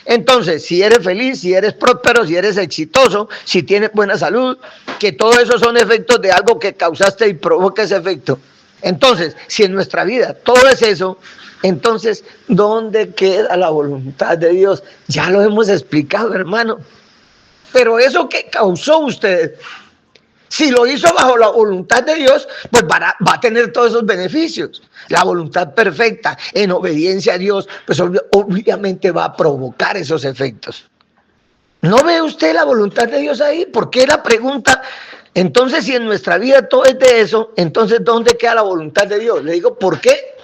Entonces, si eres feliz, si eres próspero, si eres exitoso, si tienes buena salud, que todo eso son efectos de algo que causaste y provoca ese efecto. Entonces, si en nuestra vida todo es eso, entonces, ¿dónde queda la voluntad de Dios? Ya lo hemos explicado, hermano. Pero eso que causó usted, si lo hizo bajo la voluntad de Dios, pues va a tener todos esos beneficios. La voluntad perfecta, en obediencia a Dios, pues obviamente va a provocar esos efectos. ¿No ve usted la voluntad de Dios ahí? ¿Por qué la pregunta? Entonces, si en nuestra vida todo es de eso, entonces ¿dónde queda la voluntad de Dios? Le digo, ¿por qué?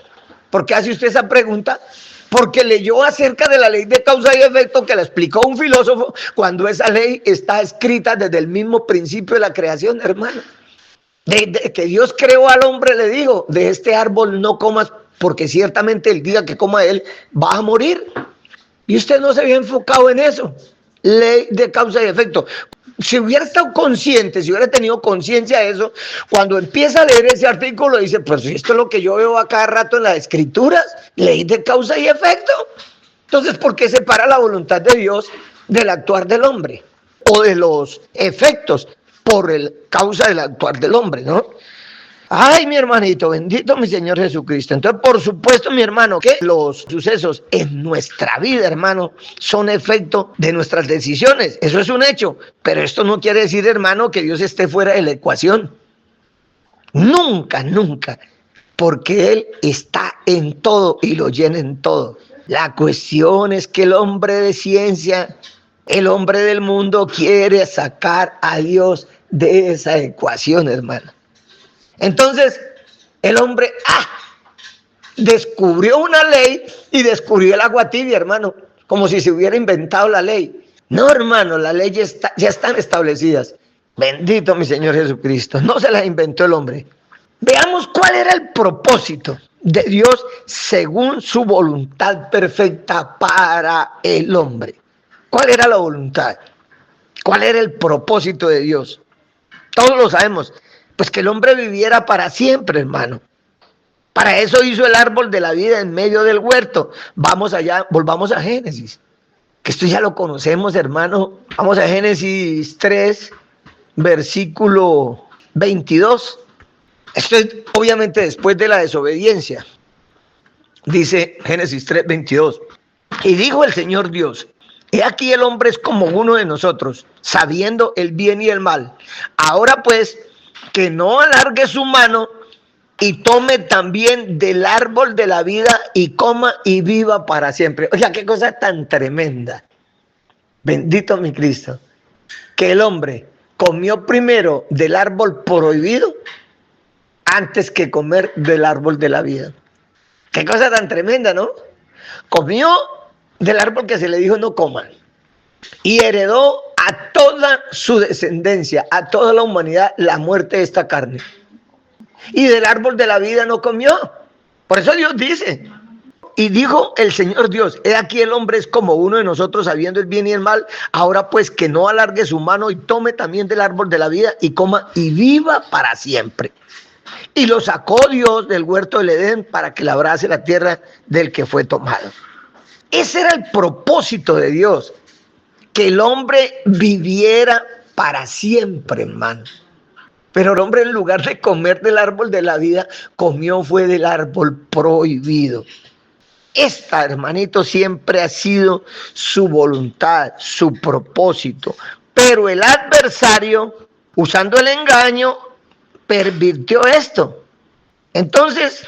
¿Por qué hace usted esa pregunta? Porque leyó acerca de la ley de causa y efecto que la explicó un filósofo cuando esa ley está escrita desde el mismo principio de la creación, hermano. Desde que Dios creó al hombre le dijo, de este árbol no comas porque ciertamente el día que coma él va a morir. Y usted no se había enfocado en eso. Ley de causa y efecto. Si hubiera estado consciente, si hubiera tenido conciencia de eso, cuando empieza a leer ese artículo dice, pues esto es lo que yo veo a cada rato en las escrituras, ley de causa y efecto. Entonces, ¿por qué separa la voluntad de Dios del actuar del hombre? O de los efectos por el causa del actuar del hombre, ¿no? Ay, mi hermanito, bendito mi Señor Jesucristo. Entonces, por supuesto, mi hermano, que los sucesos en nuestra vida, hermano, son efecto de nuestras decisiones. Eso es un hecho. Pero esto no quiere decir, hermano, que Dios esté fuera de la ecuación. Nunca, nunca. Porque Él está en todo y lo llena en todo. La cuestión es que el hombre de ciencia, el hombre del mundo, quiere sacar a Dios de esa ecuación, hermano. Entonces, el hombre descubrió una ley y descubrió el agua tibia, hermano, como si se hubiera inventado la ley. No, hermano, las leyes ya están establecidas. Bendito mi Señor Jesucristo, no se las inventó el hombre. Veamos cuál era el propósito de Dios según su voluntad perfecta para el hombre. ¿Cuál era la voluntad? ¿Cuál era el propósito de Dios? Todos lo sabemos. Pues que el hombre viviera para siempre, hermano. Para eso hizo el árbol de la vida en medio del huerto. Vamos allá, volvamos a Génesis, que esto ya lo conocemos, hermano. Vamos a Génesis 3, versículo 22. Esto es obviamente después de la desobediencia. Dice Génesis 3, 22. Y dijo el Señor Dios, he aquí el hombre es como uno de nosotros, sabiendo el bien y el mal. Ahora pues, que no alargue su mano y tome también del árbol de la vida y coma y viva para siempre. Oiga, qué cosa tan tremenda. Bendito mi Cristo. Que el hombre comió primero del árbol prohibido antes que comer del árbol de la vida. Qué cosa tan tremenda, ¿no? Comió del árbol que se le dijo no coman. Y heredó a toda su descendencia, a toda la humanidad, la muerte de esta carne. Y del árbol de la vida no comió. Por eso Dios dice, y dijo el Señor Dios, he aquí el hombre es como uno de nosotros, sabiendo el bien y el mal. Ahora pues que no alargue su mano y tome también del árbol de la vida y coma y viva para siempre. Y lo sacó Dios del huerto del Edén para que labrase la tierra del que fue tomado. Ese era el propósito de Dios. Que el hombre viviera para siempre, hermano. Pero el hombre, en lugar de comer del árbol de la vida, comió fue del árbol prohibido. Esta, hermanito, siempre ha sido su voluntad, su propósito. Pero el adversario, usando el engaño, pervirtió esto. Entonces,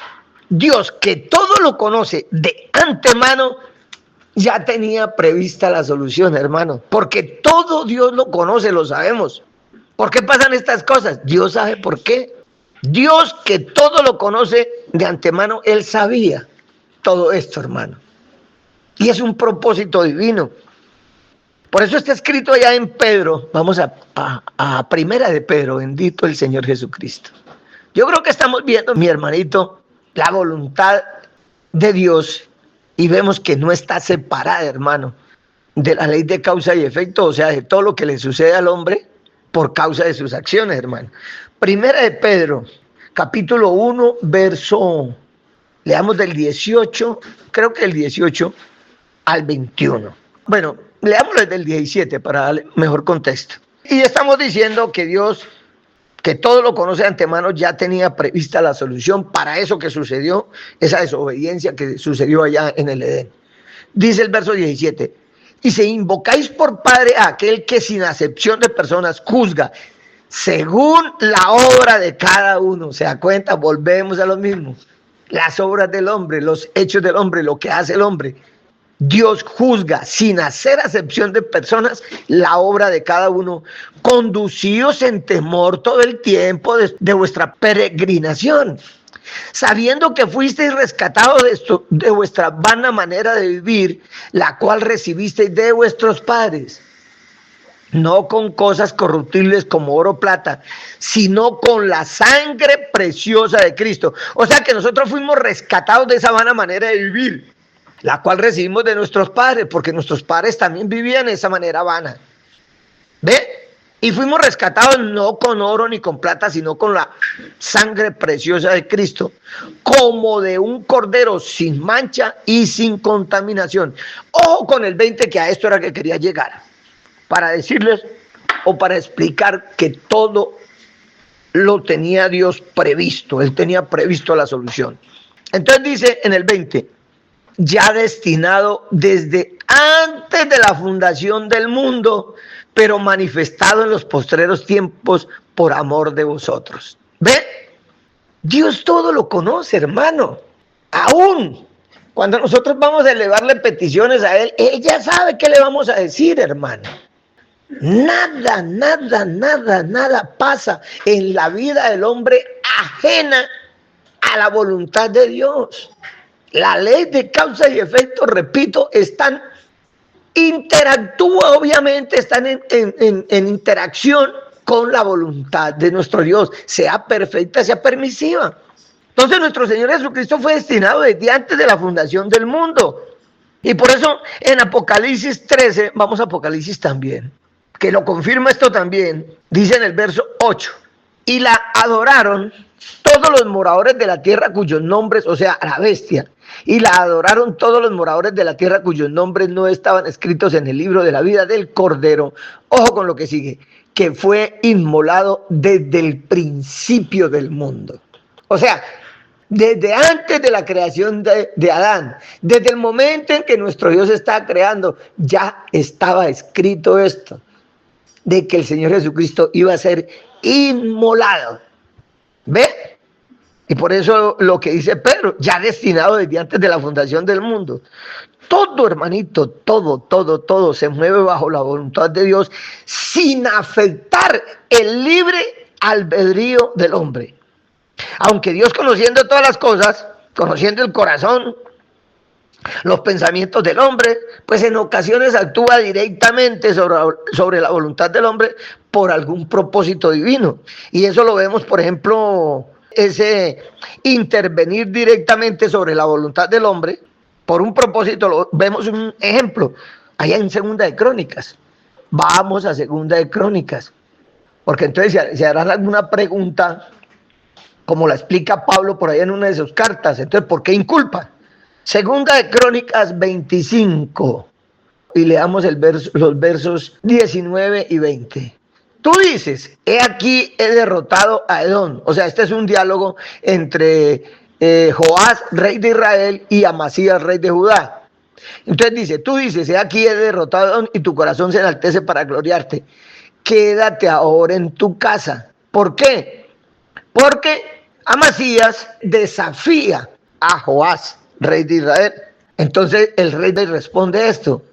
Dios, que todo lo conoce de antemano, ya tenía prevista la solución, hermano, porque todo Dios lo conoce, lo sabemos. ¿Por qué pasan estas cosas? Dios sabe por qué. Dios, que todo lo conoce de antemano, Él sabía todo esto, hermano. Y es un propósito divino. Por eso está escrito allá en Pedro, vamos a Primera de Pedro, bendito el Señor Jesucristo. Yo creo que estamos viendo, mi hermanito, la voluntad de Dios. Y vemos que no está separada, hermano, de la ley de causa y efecto, o sea, de todo lo que le sucede al hombre por causa de sus acciones, hermano. Primera de Pedro, capítulo 1, leamos del 18, creo que el 18 al 21. Bueno, leámoslo desde el 17 para darle mejor contexto. Y estamos diciendo que Dios, que todo lo conoce de antemano, ya tenía prevista la solución para eso que sucedió, esa desobediencia que sucedió allá en el Edén. Dice el verso 17, y si invocáis por Padre a aquel que sin acepción de personas juzga, según la obra de cada uno. ¿Se da cuenta? Volvemos a lo mismo. Las obras del hombre, los hechos del hombre, lo que hace el hombre. Dios juzga sin hacer acepción de personas la obra de cada uno. Conducíos en temor todo el tiempo de vuestra peregrinación, sabiendo que fuisteis rescatados de vuestra vana manera de vivir, la cual recibisteis de vuestros padres, no con cosas corruptibles como oro o plata, sino con la sangre preciosa de Cristo. O sea que nosotros fuimos rescatados de esa vana manera de vivir, la cual recibimos de nuestros padres, porque nuestros padres también vivían de esa manera vana. ¿Ve? Y fuimos rescatados no con oro ni con plata, sino con la sangre preciosa de Cristo, como de un cordero sin mancha y sin contaminación. Ojo con el 20, que a esto era que quería llegar, para decirles o para explicar que todo lo tenía Dios previsto. Él tenía previsto la solución. Entonces dice en el 20, ya destinado desde antes de la fundación del mundo, pero manifestado en los postreros tiempos por amor de vosotros. ¿Ve? Dios todo lo conoce, hermano. Aún cuando nosotros vamos a elevarle peticiones a Él, Él ya sabe qué le vamos a decir, hermano. Nada pasa en la vida del hombre ajena a la voluntad de Dios. La ley de causa y efecto, repito, interactúa, obviamente, están en interacción con la voluntad de nuestro Dios, sea perfecta, sea permisiva. Entonces nuestro Señor Jesucristo fue destinado desde antes de la fundación del mundo. Y por eso en Apocalipsis 13, vamos a Apocalipsis también, que lo confirma esto también, dice en el verso 8, y la adoraron todos los moradores de la tierra cuyos nombres, o sea, a la bestia, y la adoraron todos los moradores de la tierra cuyos nombres no estaban escritos en el libro de la vida del Cordero. Ojo con lo que sigue, que fue inmolado desde el principio del mundo. O sea, desde antes de la creación de Adán, desde el momento en que nuestro Dios está creando, ya estaba escrito esto, de que el Señor Jesucristo iba a ser inmolado. ¿Ve? Y por eso lo que dice Pedro, ya destinado desde antes de la fundación del mundo. Todo, hermanito, todo se mueve bajo la voluntad de Dios sin afectar el libre albedrío del hombre. Aunque Dios, conociendo todas las cosas, conociendo el corazón, los pensamientos del hombre, pues en ocasiones actúa directamente sobre la voluntad del hombre por algún propósito divino. Y eso lo vemos, por ejemplo, ese intervenir directamente sobre la voluntad del hombre por un propósito. Vemos un ejemplo allá en Segunda de Crónicas. Vamos a Segunda de Crónicas, porque entonces se harán alguna pregunta, como la explica Pablo por ahí en una de sus cartas. Entonces, ¿por qué inculpa? Segunda de Crónicas 25, y leamos los versos 19 y 20. Tú dices, he aquí he derrotado a Edom. O sea, este es un diálogo entre Joás, rey de Israel, y Amasías, rey de Judá. Entonces dice, tú dices, he aquí he derrotado a Edom y tu corazón se enaltece para gloriarte. Quédate ahora en tu casa. ¿Por qué? Porque Amasías desafía a Joás, rey de Israel. Entonces el rey le responde esto.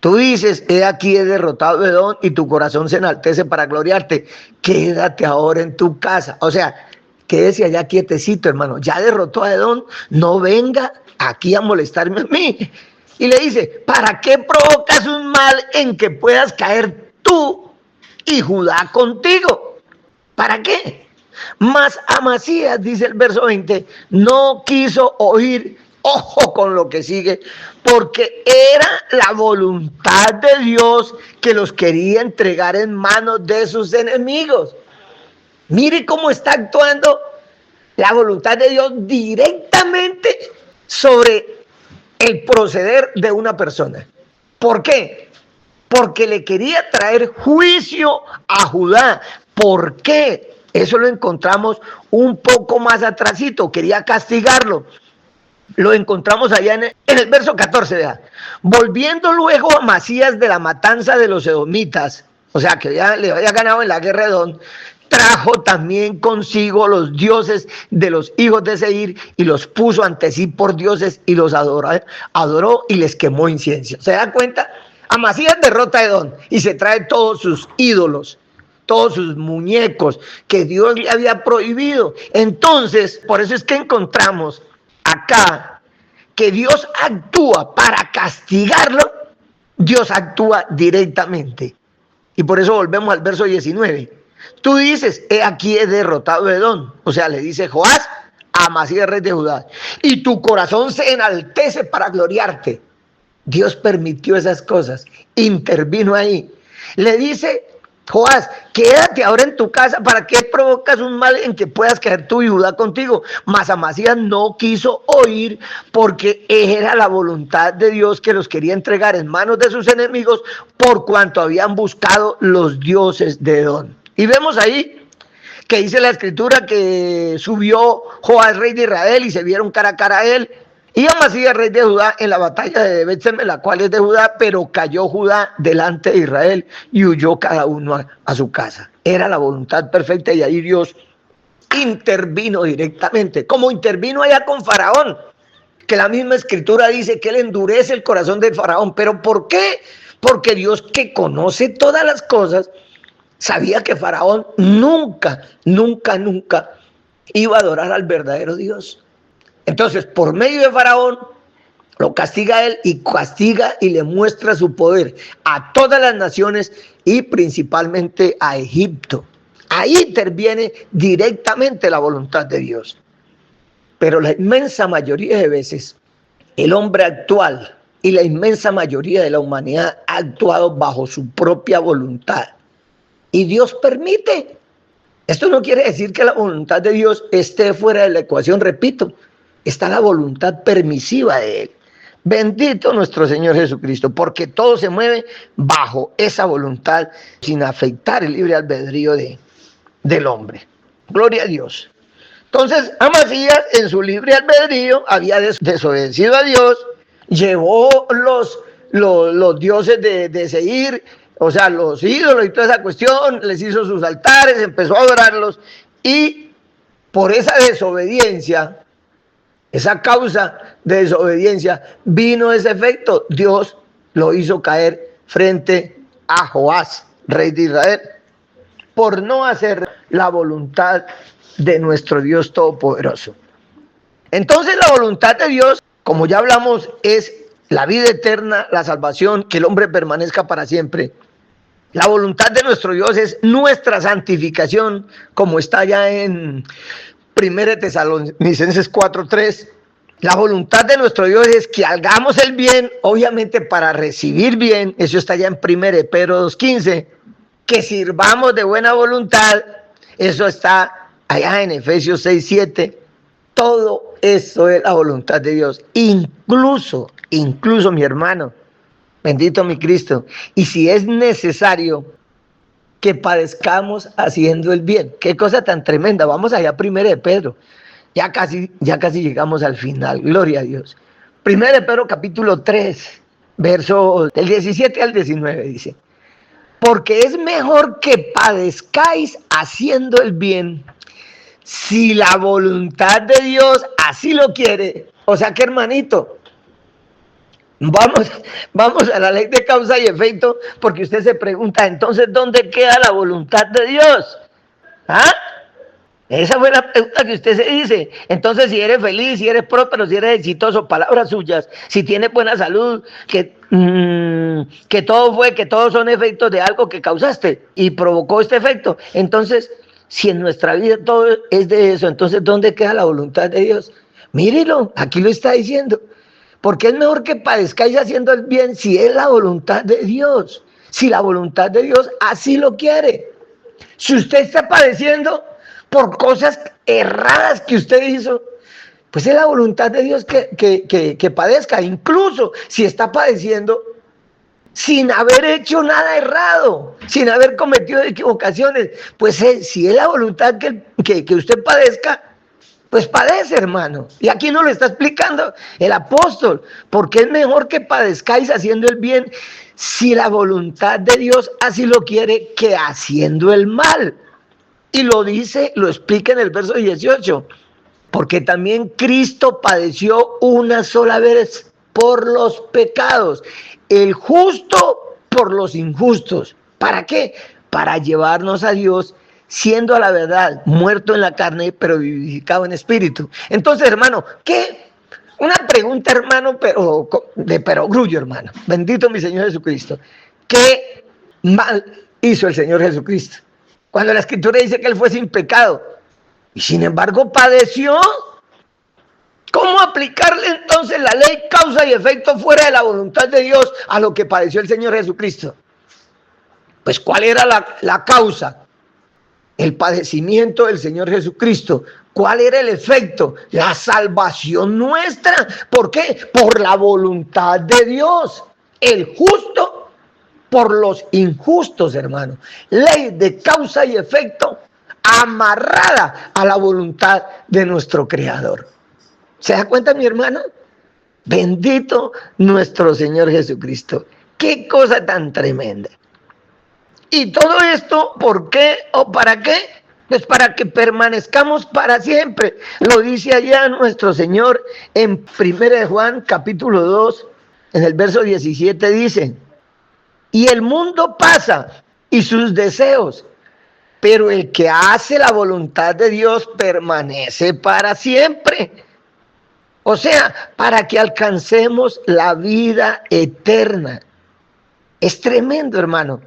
Tú dices, he aquí he derrotado a Edom y tu corazón se enaltece para gloriarte. Quédate ahora en tu casa. O sea, quédese allá quietecito, hermano. Ya derrotó a Edom, no venga aquí a molestarme a mí. Y le dice, ¿para qué provocas un mal en que puedas caer tú y Judá contigo? ¿Para qué? Mas Amasías, dice el verso 20, no quiso oír. Ojo con lo que sigue, porque era la voluntad de Dios que los quería entregar en manos de sus enemigos. Mire cómo está actuando la voluntad de Dios directamente sobre el proceder de una persona. ¿Por qué? Porque le quería traer juicio a Judá. ¿Por qué? Eso lo encontramos un poco más atrasito, quería castigarlo. Lo encontramos allá en el verso 14, vea. Volviendo luego a Amasías de la matanza de los edomitas, o sea, que ya le había ganado en la guerra de Edom, trajo también consigo los dioses de los hijos de Seir y los puso ante sí por dioses y los adoró y les quemó incienso. ¿Se da cuenta? Amasías derrota a Edom y se trae todos sus ídolos, todos sus muñecos que Dios le había prohibido. Entonces, por eso es que encontramos acá que Dios actúa para castigarlo, Dios actúa directamente. Y por eso volvemos al verso 19. Tú dices, he aquí he derrotado a Edom. O sea, le dice Joás a Amasías, rey de Judá. Y tu corazón se enaltece para gloriarte. Dios permitió esas cosas, intervino ahí. Le dice Joás, quédate ahora en tu casa, ¿para qué provocas un mal en que puedas caer tú y Judá contigo? Mas Amasías no quiso oír porque era la voluntad de Dios que los quería entregar en manos de sus enemigos por cuanto habían buscado los dioses de Edom. Y vemos ahí que dice la escritura que subió Joás, rey de Israel, y se vieron cara a cara a él. Y Amasías, rey de Judá, en la batalla de Bet-Semes, la cual es de Judá, pero cayó Judá delante de Israel y huyó cada uno a su casa. Era la voluntad perfecta y ahí Dios intervino directamente, como intervino allá con Faraón, que la misma escritura dice que él endurece el corazón de Faraón. ¿Pero por qué? Porque Dios, que conoce todas las cosas, sabía que Faraón nunca iba a adorar al verdadero Dios. Entonces, por medio de Faraón, lo castiga a él y castiga y le muestra su poder a todas las naciones y principalmente a Egipto. Ahí interviene directamente la voluntad de Dios. Pero la inmensa mayoría de veces, el hombre actual y la inmensa mayoría de la humanidad ha actuado bajo su propia voluntad. Y Dios permite. Esto no quiere decir que la voluntad de Dios esté fuera de la ecuación, repito. Está la voluntad permisiva de Él. Bendito nuestro Señor Jesucristo, porque todo se mueve bajo esa voluntad sin afectar el libre albedrío del hombre. Gloria a Dios. Entonces, Amasías en su libre albedrío había desobedecido a Dios, llevó los dioses de Seir, o sea, los ídolos y toda esa cuestión, les hizo sus altares, empezó a adorarlos, y por esa desobediencia, esa causa de desobediencia, vino ese efecto. Dios lo hizo caer frente a Joás, rey de Israel, por no hacer la voluntad de nuestro Dios Todopoderoso. Entonces la voluntad de Dios, como ya hablamos, es la vida eterna, la salvación, que el hombre permanezca para siempre. La voluntad de nuestro Dios es nuestra santificación, como está ya en 1 Tesalonicenses 4:3. La voluntad de nuestro Dios es que hagamos el bien, obviamente para recibir bien, eso está ya en 1 Pedro 2:15. Que sirvamos de buena voluntad, eso está allá en Efesios 6:7. Todo eso es la voluntad de Dios, incluso mi hermano, bendito mi Cristo, y si es necesario que padezcamos haciendo el bien. Qué cosa tan tremenda. Vamos allá a 1 Pedro. Ya casi llegamos al final. Gloria a Dios. 1 Pedro capítulo 3, verso del 17 al 19 dice: porque es mejor que padezcáis haciendo el bien, si la voluntad de Dios así lo quiere. O sea que, hermanito, vamos a la ley de causa y efecto, porque usted se pregunta, entonces, ¿dónde queda la voluntad de Dios? ¿Ah? Esa fue la pregunta que usted se dice. Entonces, si eres feliz, si eres próspero, si eres exitoso, palabras suyas, si tienes buena salud, que todos son efectos de algo que causaste y provocó este efecto. Entonces, si en nuestra vida todo es de eso, entonces, ¿dónde queda la voluntad de Dios? Mírelo, aquí lo está diciendo. Porque es mejor que padezcáis haciendo el bien si es la voluntad de Dios. Si la voluntad de Dios así lo quiere. Si usted está padeciendo, por cosas erradas que usted hizo, pues es la voluntad de Dios que padezca, incluso si está padeciendo sin haber hecho nada errado, sin haber cometido equivocaciones. Pues si es la voluntad que usted padezca, pues padece, hermano. Y aquí nos lo está explicando el apóstol, porque es mejor que padezcáis haciendo el bien, si la voluntad de Dios así lo quiere, que haciendo el mal. Y lo dice, lo explica en el verso 18, porque también Cristo padeció una sola vez por los pecados, el justo por los injustos. ¿Para qué? Para llevarnos a Dios, siendo a la verdad muerto en la carne, pero vivificado en espíritu. Entonces, hermano, ¿qué? Una pregunta, hermano, pero de perogrullo, hermano. Bendito mi Señor Jesucristo. ¿Qué mal hizo el Señor Jesucristo? Cuando la Escritura dice que Él fue sin pecado y sin embargo padeció. ¿Cómo aplicarle entonces la ley causa y efecto fuera de la voluntad de Dios a lo que padeció el Señor Jesucristo? Pues ¿cuál era la causa? El padecimiento del Señor Jesucristo. ¿Cuál era el efecto? La salvación nuestra. ¿Por qué? Por la voluntad de Dios. El justo por los injustos, hermano. Ley de causa y efecto amarrada a la voluntad de nuestro Creador. ¿Se da cuenta, mi hermano? Bendito nuestro Señor Jesucristo. ¡Qué cosa tan tremenda! Y todo esto, ¿por qué o para qué? Pues para que permanezcamos para siempre. Lo dice allá nuestro Señor en 1 Juan capítulo 2, en el verso 17 dice: y el mundo pasa y sus deseos, pero el que hace la voluntad de Dios permanece para siempre. O sea, para que alcancemos la vida eterna. Es tremendo, hermano.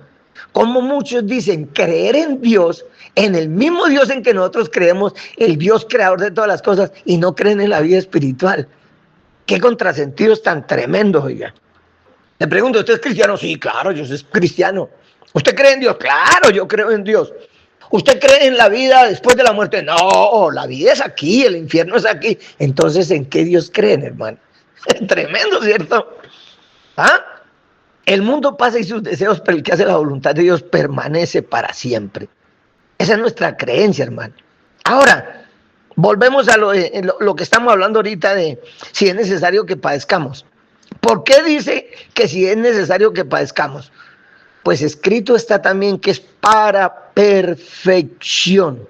Como muchos dicen, creer en Dios, en el mismo Dios en que nosotros creemos, el Dios creador de todas las cosas, y no creen en la vida espiritual. Qué contrasentidos tan tremendos, oiga. Le pregunto, ¿usted es cristiano? Sí, claro, yo soy cristiano. ¿Usted cree en Dios? Claro, yo creo en Dios. ¿Usted cree en la vida después de la muerte? No, la vida es aquí, el infierno es aquí. Entonces, ¿en qué Dios creen, hermano? Tremendo, ¿cierto? ¿Ah? El mundo pasa y sus deseos, pero el que hace la voluntad de Dios permanece para siempre. Esa es nuestra creencia, hermano. Ahora, volvemos a lo que estamos hablando ahorita de si es necesario que padezcamos. ¿Por qué dice que si es necesario que padezcamos? Pues escrito está también que es para perfección.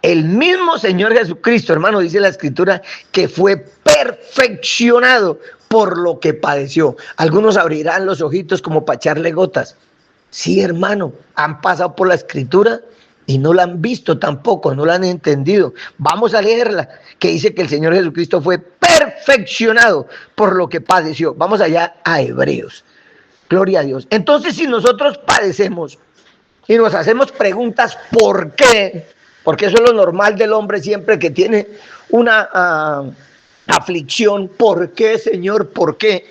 El mismo Señor Jesucristo, hermano, dice la Escritura, que fue perfeccionado por lo que padeció. Algunos abrirán los ojitos como para echarle gotas. Sí, hermano, han pasado por la Escritura y no la han visto tampoco, no la han entendido. Vamos a leerla, que dice que el Señor Jesucristo fue perfeccionado por lo que padeció. Vamos allá a Hebreos. Gloria a Dios. Entonces, si nosotros padecemos y nos hacemos preguntas, ¿por qué? Porque eso es lo normal del hombre siempre que tiene una aflicción. ¿Por qué, Señor? ¿Por qué?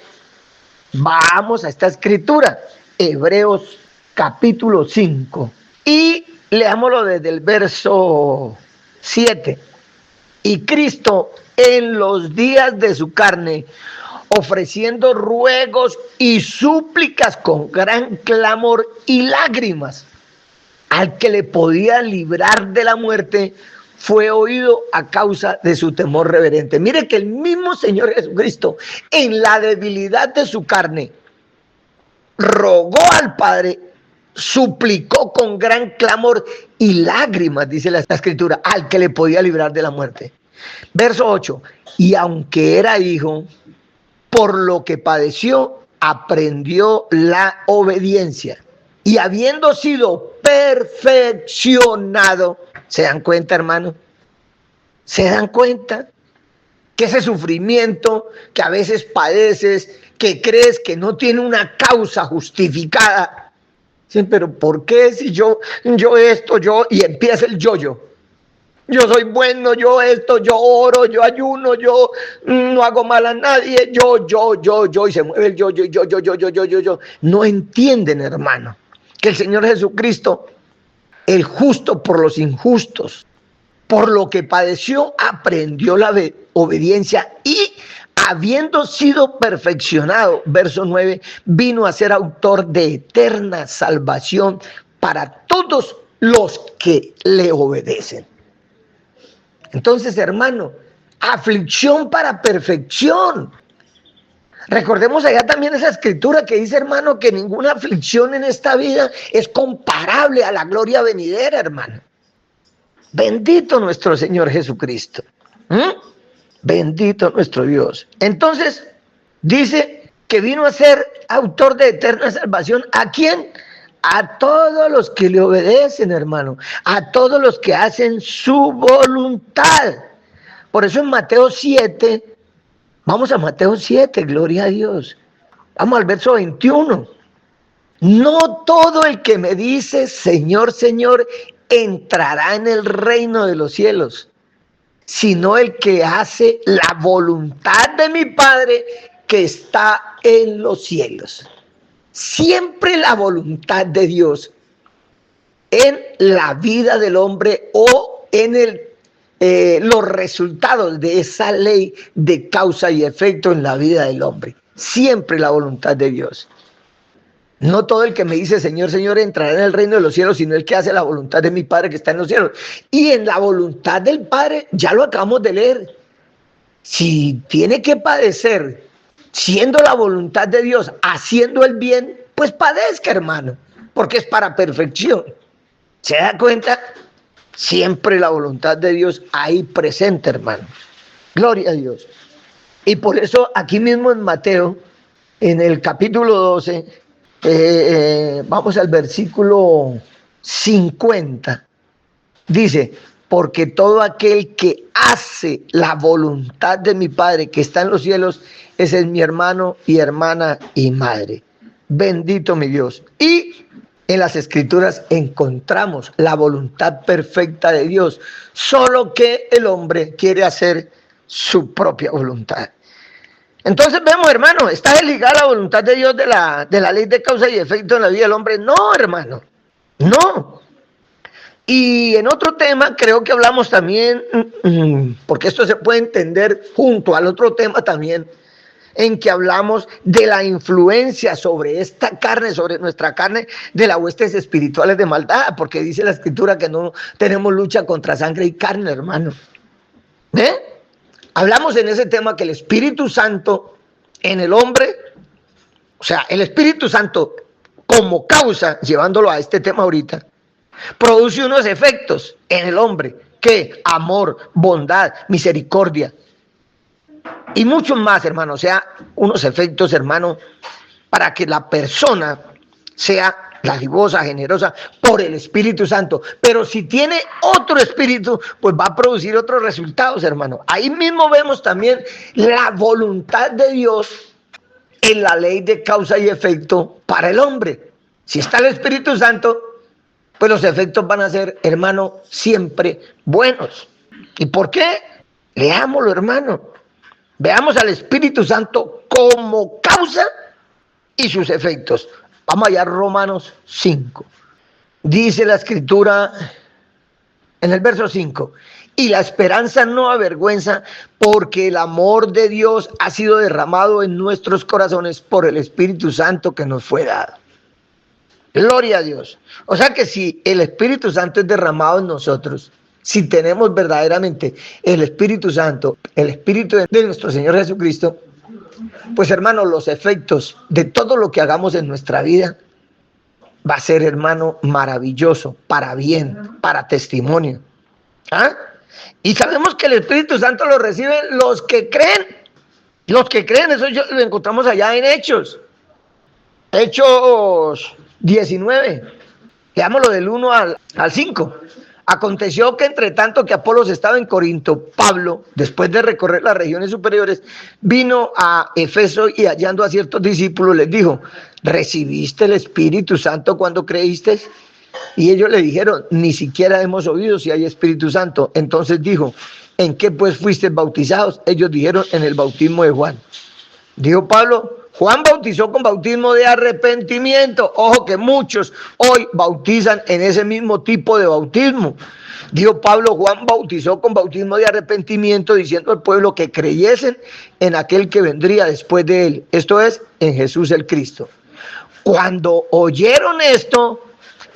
Vamos a esta escritura, Hebreos capítulo 5, y leámoslo desde el verso 7. Y Cristo en los días de su carne, ofreciendo ruegos y súplicas con gran clamor y lágrimas, al que le podía librar de la muerte, fue oído a causa de su temor reverente. Mire que el mismo Señor Jesucristo, en la debilidad de su carne, rogó al Padre, suplicó con gran clamor y lágrimas, dice la Escritura, al que le podía librar de la muerte. Verso 8, y aunque era hijo, por lo que padeció, aprendió la obediencia. Y habiendo sido perfeccionado, ¿se dan cuenta, hermano? ¿Se dan cuenta? Que ese sufrimiento que a veces padeces, que crees que no tiene una causa justificada. Sí, pero ¿por qué si yo esto, y empieza el yo? Yo soy bueno, yo esto, yo oro, yo ayuno, yo no hago mal a nadie, yo, y se mueve el yo. No entienden, hermano, que el Señor Jesucristo, el justo por los injustos, por lo que padeció, aprendió la obediencia y habiendo sido perfeccionado, verso 9, vino a ser autor de eterna salvación para todos los que le obedecen. Entonces, hermano, aflicción para perfección. Recordemos allá también esa escritura que dice, hermano, que ninguna aflicción en esta vida es comparable a la gloria venidera, hermano. Bendito nuestro Señor Jesucristo. Bendito nuestro Dios. Entonces, dice que vino a ser autor de eterna salvación. ¿A quién? A todos los que le obedecen, hermano. A todos los que hacen su voluntad. Por eso en Mateo 7, vamos a Mateo 7, gloria a Dios. Vamos al verso 21. No todo el que me dice, Señor, Señor, entrará en el reino de los cielos, sino el que hace la voluntad de mi Padre que está en los cielos. Siempre la voluntad de Dios en la vida del hombre o en los resultados de esa ley de causa y efecto en la vida del hombre. Siempre la voluntad de Dios. No todo el que me dice, Señor, Señor, entrará en el reino de los cielos, sino el que hace la voluntad de mi Padre que está en los cielos. Y en la voluntad del Padre, ya lo acabamos de leer. Si tiene que padecer, siendo la voluntad de Dios, haciendo el bien, pues padezca, hermano, porque es para perfección. ¿Se da cuenta? Siempre la voluntad de Dios ahí presente, hermano. Gloria a Dios. Y por eso aquí mismo en Mateo, en el capítulo 12, vamos al versículo 50. Dice, porque todo aquel que hace la voluntad de mi Padre que está en los cielos, ese es mi hermano y hermana y madre. Bendito mi Dios. Y en las Escrituras encontramos la voluntad perfecta de Dios, solo que el hombre quiere hacer su propia voluntad. Entonces vemos, hermano, ¿está desligada la voluntad de Dios de la ley de causa y efecto en la vida del hombre? No, hermano, no. Y en otro tema creo que hablamos también, porque esto se puede entender junto al otro tema también, en que hablamos de la influencia sobre esta carne, sobre nuestra carne, de las huestes espirituales de maldad, porque dice la Escritura que no tenemos lucha contra sangre y carne, hermano. Hablamos en ese tema que el Espíritu Santo en el hombre, o sea, el Espíritu Santo como causa, llevándolo a este tema ahorita, produce unos efectos en el hombre, que amor, bondad, misericordia y muchos más, hermano, o sea, unos efectos, hermano, para que la persona sea dadivosa, generosa, por el Espíritu Santo. Pero si tiene otro espíritu, pues va a producir otros resultados, hermano. Ahí mismo vemos también la voluntad de Dios en la ley de causa y efecto para el hombre. Si está el Espíritu Santo, pues los efectos van a ser, hermano, siempre buenos. ¿Y por qué? Leámoslo, hermano. Veamos al Espíritu Santo como causa y sus efectos. Vamos allá a Romanos 5. Dice la Escritura en el verso 5. Y la esperanza no avergüenza, porque el amor de Dios ha sido derramado en nuestros corazones por el Espíritu Santo que nos fue dado. Gloria a Dios. O sea que si el Espíritu Santo es derramado en nosotros, si tenemos verdaderamente el Espíritu Santo, el Espíritu de nuestro Señor Jesucristo, pues hermano, los efectos de todo lo que hagamos en nuestra vida va a ser, hermano, maravilloso, para bien, para testimonio. ¿Ah? Y sabemos que el Espíritu Santo lo reciben los que creen. Los que creen, eso lo encontramos allá en Hechos. Hechos 19. Leámoslo del 1 al 5. Aconteció que entre tanto que Apolos estaba en Corinto, Pablo, después de recorrer las regiones superiores, vino a Efeso y hallando a ciertos discípulos les dijo, ¿recibiste el Espíritu Santo cuando creíste? Y ellos le dijeron, ni siquiera hemos oído si hay Espíritu Santo. Entonces dijo, ¿en qué pues fuisteis bautizados? Ellos dijeron, en el bautismo de Juan. Dijo Pablo, Juan bautizó con bautismo de arrepentimiento. Ojo que muchos hoy bautizan en ese mismo tipo de bautismo. Dijo Pablo, Juan bautizó con bautismo de arrepentimiento, diciendo al pueblo que creyesen en aquel que vendría después de él. Esto es, en Jesús el Cristo. Cuando oyeron esto,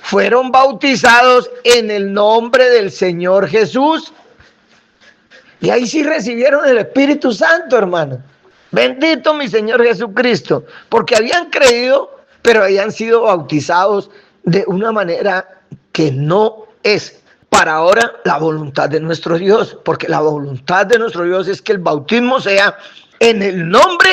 fueron bautizados en el nombre del Señor Jesús. Y ahí sí recibieron el Espíritu Santo, hermano. Bendito mi Señor Jesucristo, porque habían creído, pero habían sido bautizados de una manera que no es para ahora la voluntad de nuestro Dios, porque la voluntad de nuestro Dios es que el bautismo sea en el nombre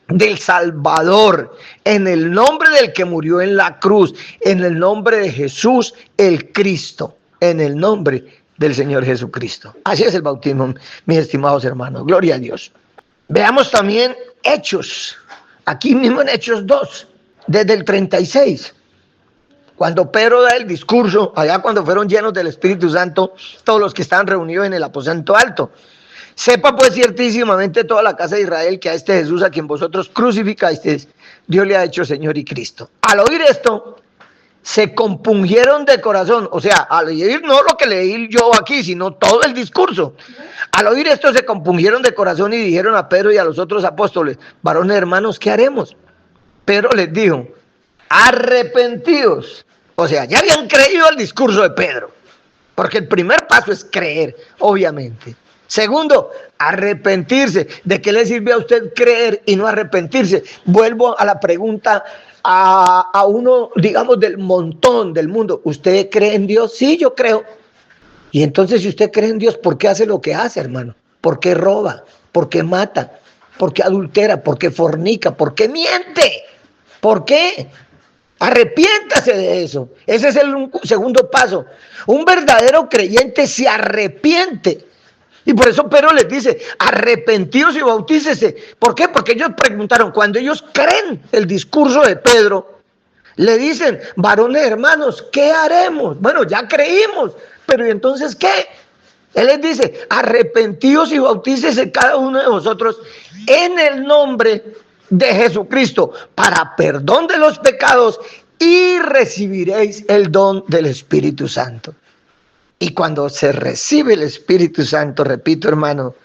del Salvador, en el nombre del que murió en la cruz, en el nombre de Jesús el Cristo, en el nombre del Señor Jesucristo. Así es el bautismo, mis estimados hermanos. Gloria a Dios. Veamos también Hechos, aquí mismo en Hechos 2, desde el 36. Cuando Pedro da el discurso, allá cuando fueron llenos del Espíritu Santo, todos los que estaban reunidos en el aposento alto. Sepa pues ciertísimamente toda la casa de Israel que a este Jesús a quien vosotros crucificasteis, Dios le ha hecho Señor y Cristo. Al oír esto, se compungieron de corazón, o sea, al oír no lo que leí yo aquí, sino todo el discurso. Al oír esto se compungieron de corazón y dijeron a Pedro y a los otros apóstoles, varones hermanos, ¿qué haremos? Pedro les dijo, arrepentidos. O sea, ya habían creído el discurso de Pedro, porque el primer paso es creer, obviamente. Segundo, arrepentirse. ¿De qué le sirve a usted creer y no arrepentirse? Vuelvo a la pregunta a uno, digamos, del montón del mundo. ¿Usted cree en Dios? Sí, yo creo. Y entonces, si usted cree en Dios, ¿por qué hace lo que hace, hermano? ¿Por qué roba? ¿Por qué mata? ¿Por qué adultera? ¿Por qué fornica? ¿Por qué miente? ¿Por qué? Arrepiéntase de eso. Ese es el segundo paso. Un verdadero creyente se arrepiente. Y por eso Pedro les dice, arrepentidos y bautícese. ¿Por qué? Porque ellos preguntaron, cuando ellos creen el discurso de Pedro, le dicen, varones hermanos, ¿qué haremos? Bueno, ya creímos, pero ¿y entonces qué? Él les dice, arrepentidos y bautícese cada uno de vosotros en el nombre de Jesucristo para perdón de los pecados y recibiréis el don del Espíritu Santo. Y cuando se recibe el Espíritu Santo, repito hermano,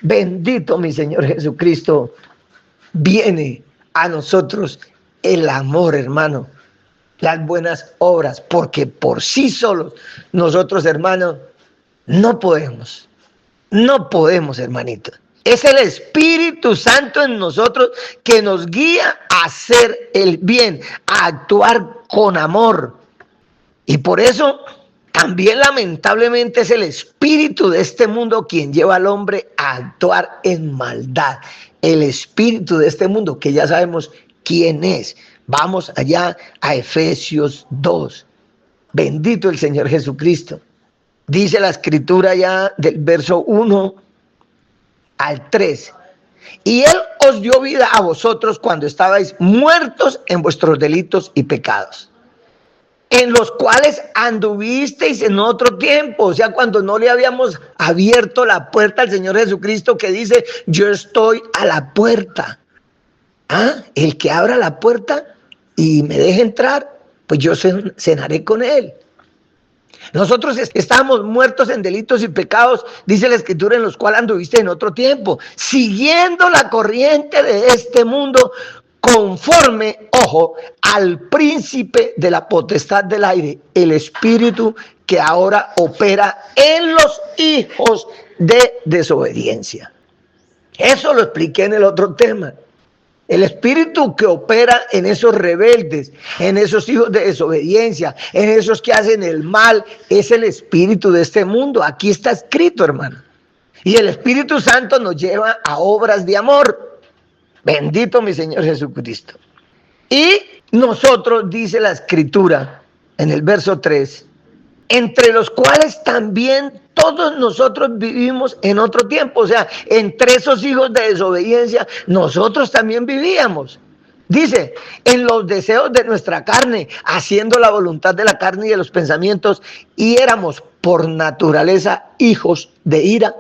bendito mi Señor Jesucristo, viene a nosotros el amor, hermano, las buenas obras, porque por sí solos nosotros, hermanos, no podemos, hermanito. Es el Espíritu Santo en nosotros que nos guía a hacer el bien, a actuar con amor. Y por eso también lamentablemente es el espíritu de este mundo quien lleva al hombre a actuar en maldad. El espíritu de este mundo que ya sabemos quién es. Vamos allá a Efesios 2. Bendito el Señor Jesucristo. Dice la escritura ya del verso 1 al 3. Y Él os dio vida a vosotros cuando estabais muertos en vuestros delitos y pecados, en los cuales anduvisteis en otro tiempo, o sea, cuando no le habíamos abierto la puerta al Señor Jesucristo, que dice, yo estoy a la puerta. El que abra la puerta y me deje entrar, pues yo cenaré con él. Nosotros estábamos muertos en delitos y pecados, dice la Escritura, en los cuales anduviste en otro tiempo, siguiendo la corriente de este mundo, conforme, ojo, al príncipe de la potestad del aire, el espíritu que ahora opera en los hijos de desobediencia. Eso lo expliqué en el otro tema. El espíritu que opera en esos rebeldes, en esos hijos de desobediencia, en esos que hacen el mal, es el espíritu de este mundo. Aquí está escrito, hermano. Y el Espíritu Santo nos lleva a obras de amor. Bendito mi Señor Jesucristo. Y nosotros, dice la Escritura, en el verso 3, entre los cuales también todos nosotros vivimos en otro tiempo. O sea, entre esos hijos de desobediencia, nosotros también vivíamos. Dice, en los deseos de nuestra carne, haciendo la voluntad de la carne y de los pensamientos, y éramos por naturaleza hijos de ira,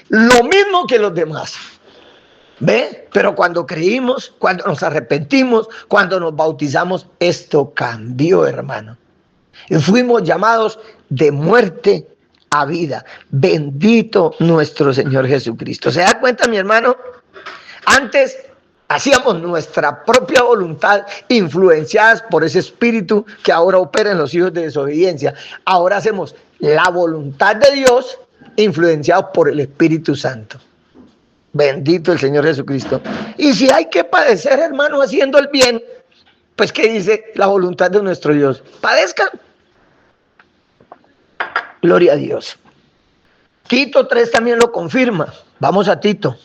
lo mismo que los demás. ¿Ve? Pero cuando creímos, cuando nos arrepentimos, cuando nos bautizamos, esto cambió, hermano. Y fuimos llamados de muerte a vida. Bendito nuestro Señor Jesucristo. ¿Se da cuenta, mi hermano? Antes hacíamos nuestra propia voluntad influenciadas por ese espíritu que ahora opera en los hijos de desobediencia. Ahora hacemos la voluntad de Dios influenciados por el Espíritu Santo. Bendito el Señor Jesucristo. Y si hay que padecer, hermano, haciendo el bien, pues ¿qué dice la voluntad de nuestro Dios? Padezcan. Gloria a Dios. Tito 3 también lo confirma. Vamos a Tito.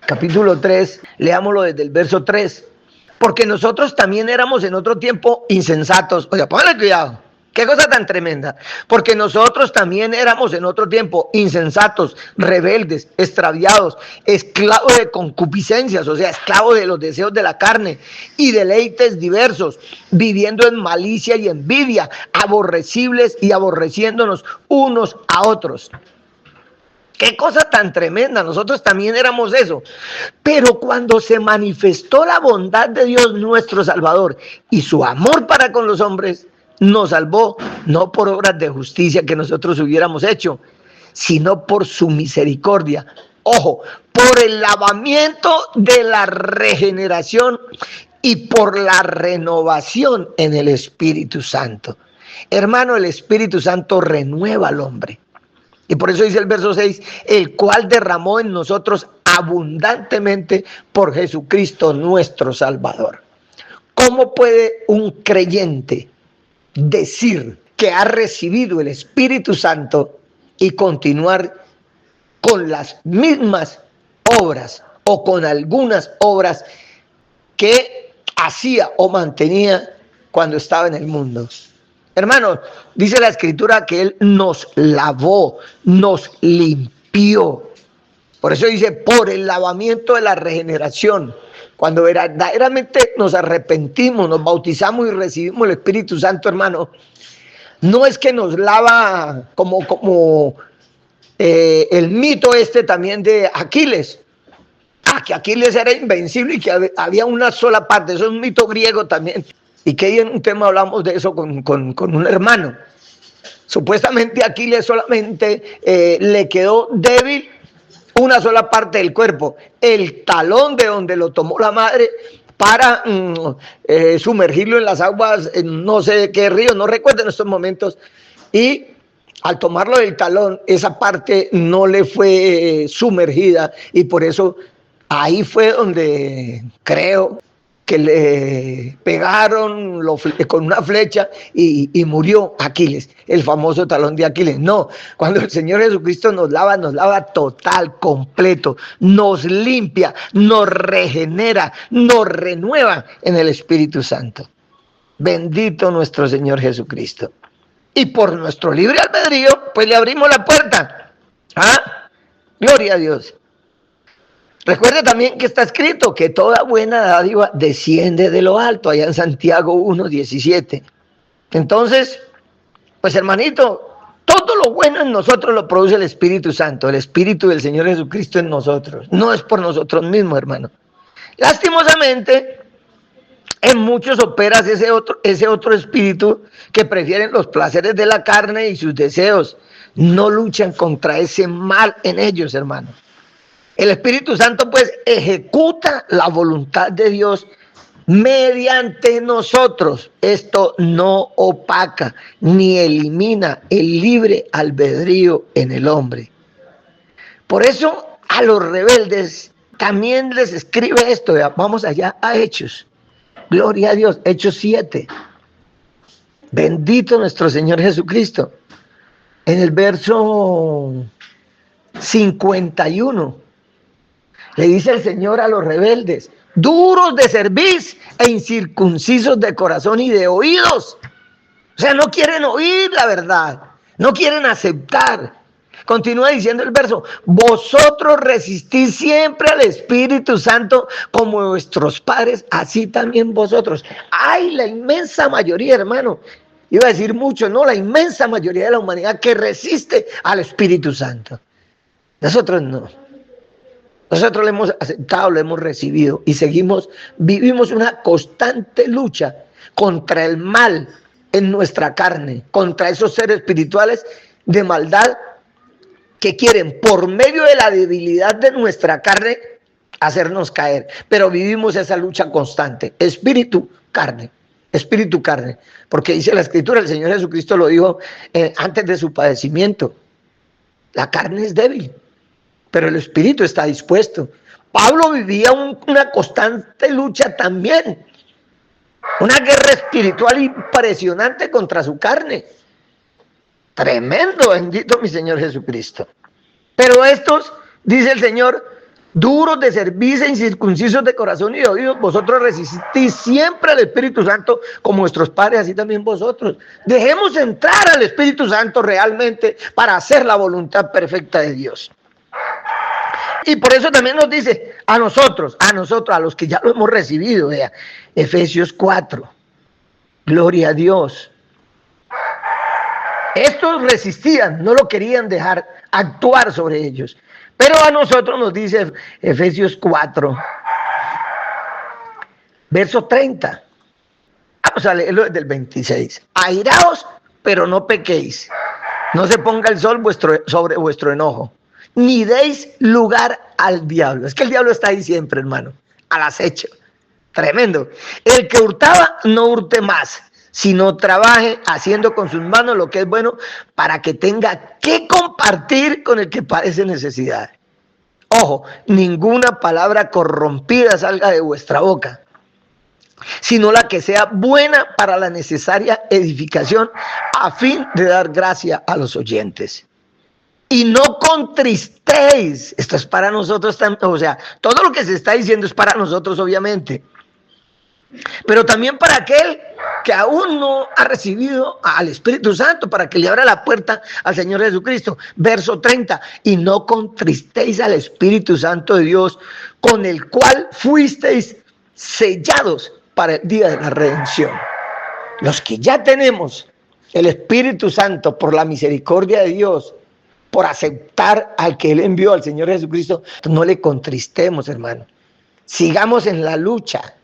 Capítulo 3, leámoslo desde el verso 3. Porque nosotros también éramos en otro tiempo insensatos. Oiga, póngale cuidado. Qué cosa tan tremenda. Porque nosotros también éramos en otro tiempo insensatos, rebeldes, extraviados, esclavos de concupiscencias, o sea, esclavos de los deseos de la carne y deleites diversos, viviendo en malicia y envidia, aborrecibles y aborreciéndonos unos a otros. Qué cosa tan tremenda, nosotros también éramos eso. Pero cuando se manifestó la bondad de Dios nuestro Salvador y su amor para con los hombres, nos salvó no por obras de justicia que nosotros hubiéramos hecho, sino por su misericordia. Ojo, por el lavamiento de la regeneración y por la renovación en el Espíritu Santo. Hermano, el Espíritu Santo renueva al hombre. Y por eso dice el verso 6, el cual derramó en nosotros abundantemente por Jesucristo nuestro Salvador. ¿Cómo puede un creyente decir que ha recibido el Espíritu Santo y continuar con las mismas obras o con algunas obras que hacía o mantenía cuando estaba en el mundo? Hermanos, dice la Escritura que Él nos lavó, nos limpió. Por eso dice, por el lavamiento de la regeneración. Cuando verdaderamente nos arrepentimos, nos bautizamos y recibimos el Espíritu Santo, hermano, no es que nos lava como el mito también de Aquiles. Que Aquiles era invencible y que había una sola parte. Eso es un mito griego también. Y que en un tema hablamos de eso con un hermano. Supuestamente a Aquiles solamente le quedó débil una sola parte del cuerpo, el talón de donde lo tomó la madre para sumergirlo en las aguas, en no sé de qué río, no recuerdo en estos momentos, y al tomarlo del talón, esa parte no le fue sumergida y por eso ahí fue donde creo que le pegaron con una flecha y murió Aquiles, el famoso talón de Aquiles. No, cuando el Señor Jesucristo nos lava total, completo, nos limpia, nos regenera, nos renueva en el Espíritu Santo. Bendito nuestro Señor Jesucristo. Y por nuestro libre albedrío, pues le abrimos la puerta. ¿Ah? Gloria a Dios. Recuerde también que está escrito que toda buena dádiva desciende de lo alto, allá en Santiago 1:17. Entonces, pues hermanito, todo lo bueno en nosotros lo produce el Espíritu Santo, el Espíritu del Señor Jesucristo en nosotros. No es por nosotros mismos, hermano. Lastimosamente, en muchos opera ese otro espíritu que prefieren los placeres de la carne y sus deseos. No luchan contra ese mal en ellos, hermano. El Espíritu Santo pues ejecuta la voluntad de Dios mediante nosotros. Esto no opaca ni elimina el libre albedrío en el hombre. Por eso a los rebeldes también les escribe esto. Vamos allá a Hechos. Gloria a Dios. Hechos 7. Bendito nuestro Señor Jesucristo. En el verso 51. Le dice el Señor a los rebeldes, duros de cerviz e incircuncisos de corazón y de oídos. O sea, no quieren oír la verdad, no quieren aceptar. Continúa diciendo el verso, vosotros resistís siempre al Espíritu Santo como vuestros padres, así también vosotros. ¡Ay, la inmensa mayoría, hermano! Iba a decir mucho, no, la inmensa mayoría de la humanidad que resiste al Espíritu Santo. Nosotros no. Nosotros lo hemos aceptado, lo hemos recibido y vivimos una constante lucha contra el mal en nuestra carne, contra esos seres espirituales de maldad que quieren, por medio de la debilidad de nuestra carne, hacernos caer. Pero vivimos esa lucha constante, espíritu, carne. Espíritu, carne. Porque dice la Escritura, el Señor Jesucristo lo dijo antes de su padecimiento. La carne es débil, pero el espíritu está dispuesto. Pablo vivía una constante lucha también. Una guerra espiritual impresionante contra su carne. Tremendo, bendito mi Señor Jesucristo. Pero estos, dice el Señor, duros de cerviz, incircuncisos de corazón y de oídos, vosotros resistís siempre al Espíritu Santo como vuestros padres, así también vosotros. Dejemos entrar al Espíritu Santo realmente para hacer la voluntad perfecta de Dios. Y por eso también nos dice a nosotros, a los que ya lo hemos recibido, vea, Efesios 4, gloria a Dios. Estos resistían, no lo querían dejar actuar sobre ellos. Pero a nosotros nos dice Efesios 4, verso 30. Vamos a leerlo desde el 26. Airaos, pero no pequéis. No se ponga el sol sobre vuestro enojo. Ni deis lugar al diablo. Es que el diablo está ahí siempre, hermano, al acecho. Tremendo. El que hurtaba, no hurte más, sino trabaje haciendo con sus manos lo que es bueno para que tenga que compartir con el que padece necesidad. Ojo, ninguna palabra corrompida salga de vuestra boca, sino la que sea buena para la necesaria edificación a fin de dar gracia a los oyentes. Y no contristéis, esto es para nosotros, o sea, todo lo que se está diciendo es para nosotros obviamente, pero también para aquel que aún no ha recibido al Espíritu Santo, para que le abra la puerta al Señor Jesucristo. Verso 30, y no contristéis al Espíritu Santo de Dios, con el cual fuisteis sellados para el día de la redención. Los que ya tenemos el Espíritu Santo por la misericordia de Dios, por aceptar al que Él envió, al Señor Jesucristo, no le contristemos, hermano. Sigamos en la lucha,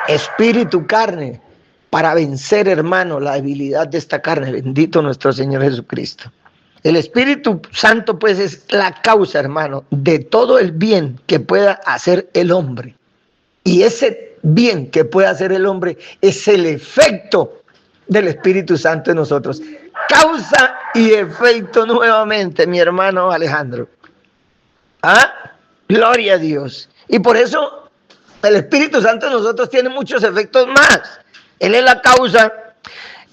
espíritu, carne, para vencer, hermano, la debilidad de esta carne. Bendito nuestro Señor Jesucristo. El Espíritu Santo, pues, es la causa, hermano, de todo el bien que pueda hacer el hombre. Y ese bien que puede hacer el hombre es el efecto del Espíritu Santo en nosotros. Causa y efecto nuevamente, mi hermano Alejandro. ¿Ah? Gloria a Dios. Y por eso el Espíritu Santo en nosotros tiene muchos efectos más. Él es la causa,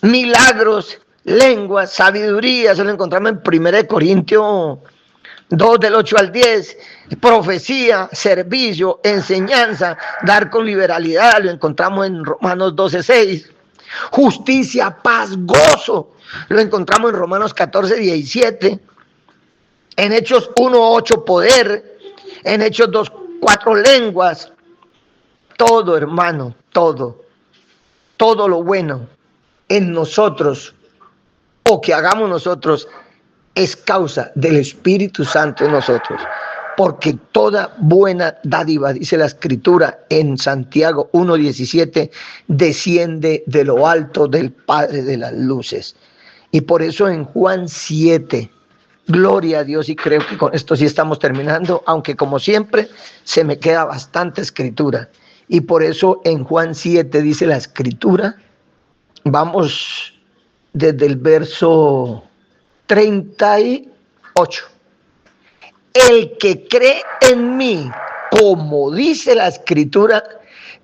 milagros, lenguas, sabiduría. Eso lo encontramos en 1 Corintios 2, del 8 al 10. Profecía, servicio, enseñanza, dar con liberalidad. Lo encontramos en Romanos 12, 6. Justicia, paz, gozo. Lo encontramos en Romanos 14, 17. En Hechos 1, 8, poder. En Hechos 2, 4, lenguas. Todo, hermano, todo lo bueno en nosotros o que hagamos nosotros es causa del Espíritu Santo en nosotros, porque toda buena dádiva, dice la Escritura en Santiago 1:17, desciende de lo alto del Padre de las luces. Y por eso en Juan 7, gloria a Dios, y creo que con esto sí estamos terminando, aunque como siempre se me queda bastante escritura. Y por eso en Juan 7 dice la Escritura, vamos desde el verso 38. El que cree en mí, como dice la Escritura,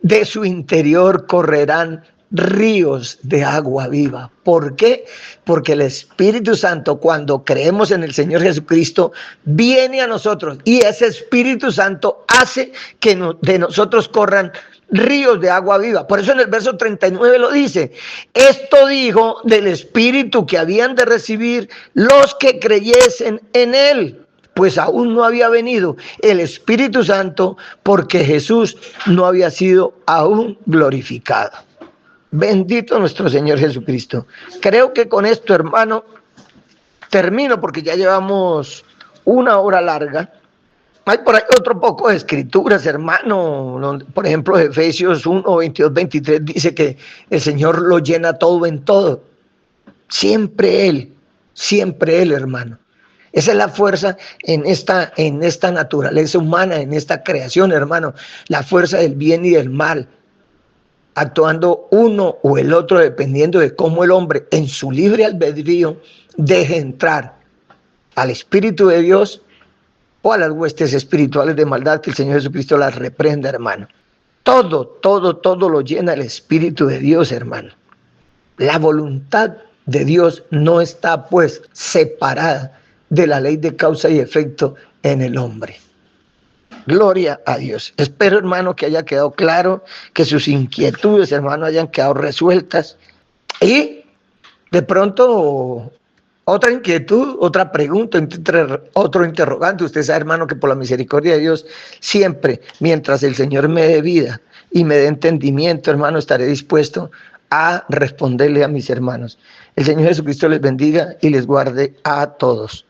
de su interior correrán ríos de agua viva. ¿Por qué? Porque el Espíritu Santo, cuando creemos en el Señor Jesucristo, viene a nosotros y ese Espíritu Santo hace que de nosotros corran ríos de agua viva. Por eso en el verso 39 lo dice: esto dijo del Espíritu que habían de recibir los que creyesen en Él, pues aún no había venido el Espíritu Santo, porque Jesús no había sido aún glorificado. Bendito nuestro Señor Jesucristo. Creo que con esto, hermano, termino, porque ya llevamos una hora larga, Hay por ahí otro poco de escrituras, hermano. Por ejemplo, Efesios 1, 22, 23 dice que el Señor lo llena todo en todo. Siempre Él, hermano. Esa es la fuerza en esta naturaleza humana, en esta creación, hermano. La fuerza del bien y del mal, actuando uno o el otro dependiendo de cómo el hombre en su libre albedrío deje entrar al Espíritu de Dios o a las huestes espirituales de maldad, que el Señor Jesucristo las reprenda, hermano. Todo lo llena el Espíritu de Dios, hermano. La voluntad de Dios no está, pues, separada de la ley de causa y efecto en el hombre. Gloria a Dios. Espero, hermano, que haya quedado claro, que sus inquietudes, hermano, hayan quedado resueltas. Y de pronto, otra inquietud, otra pregunta, otro interrogante. Usted sabe, hermano, que por la misericordia de Dios, siempre, mientras el Señor me dé vida y me dé entendimiento, hermano, estaré dispuesto a responderle a mis hermanos. El Señor Jesucristo les bendiga y les guarde a todos.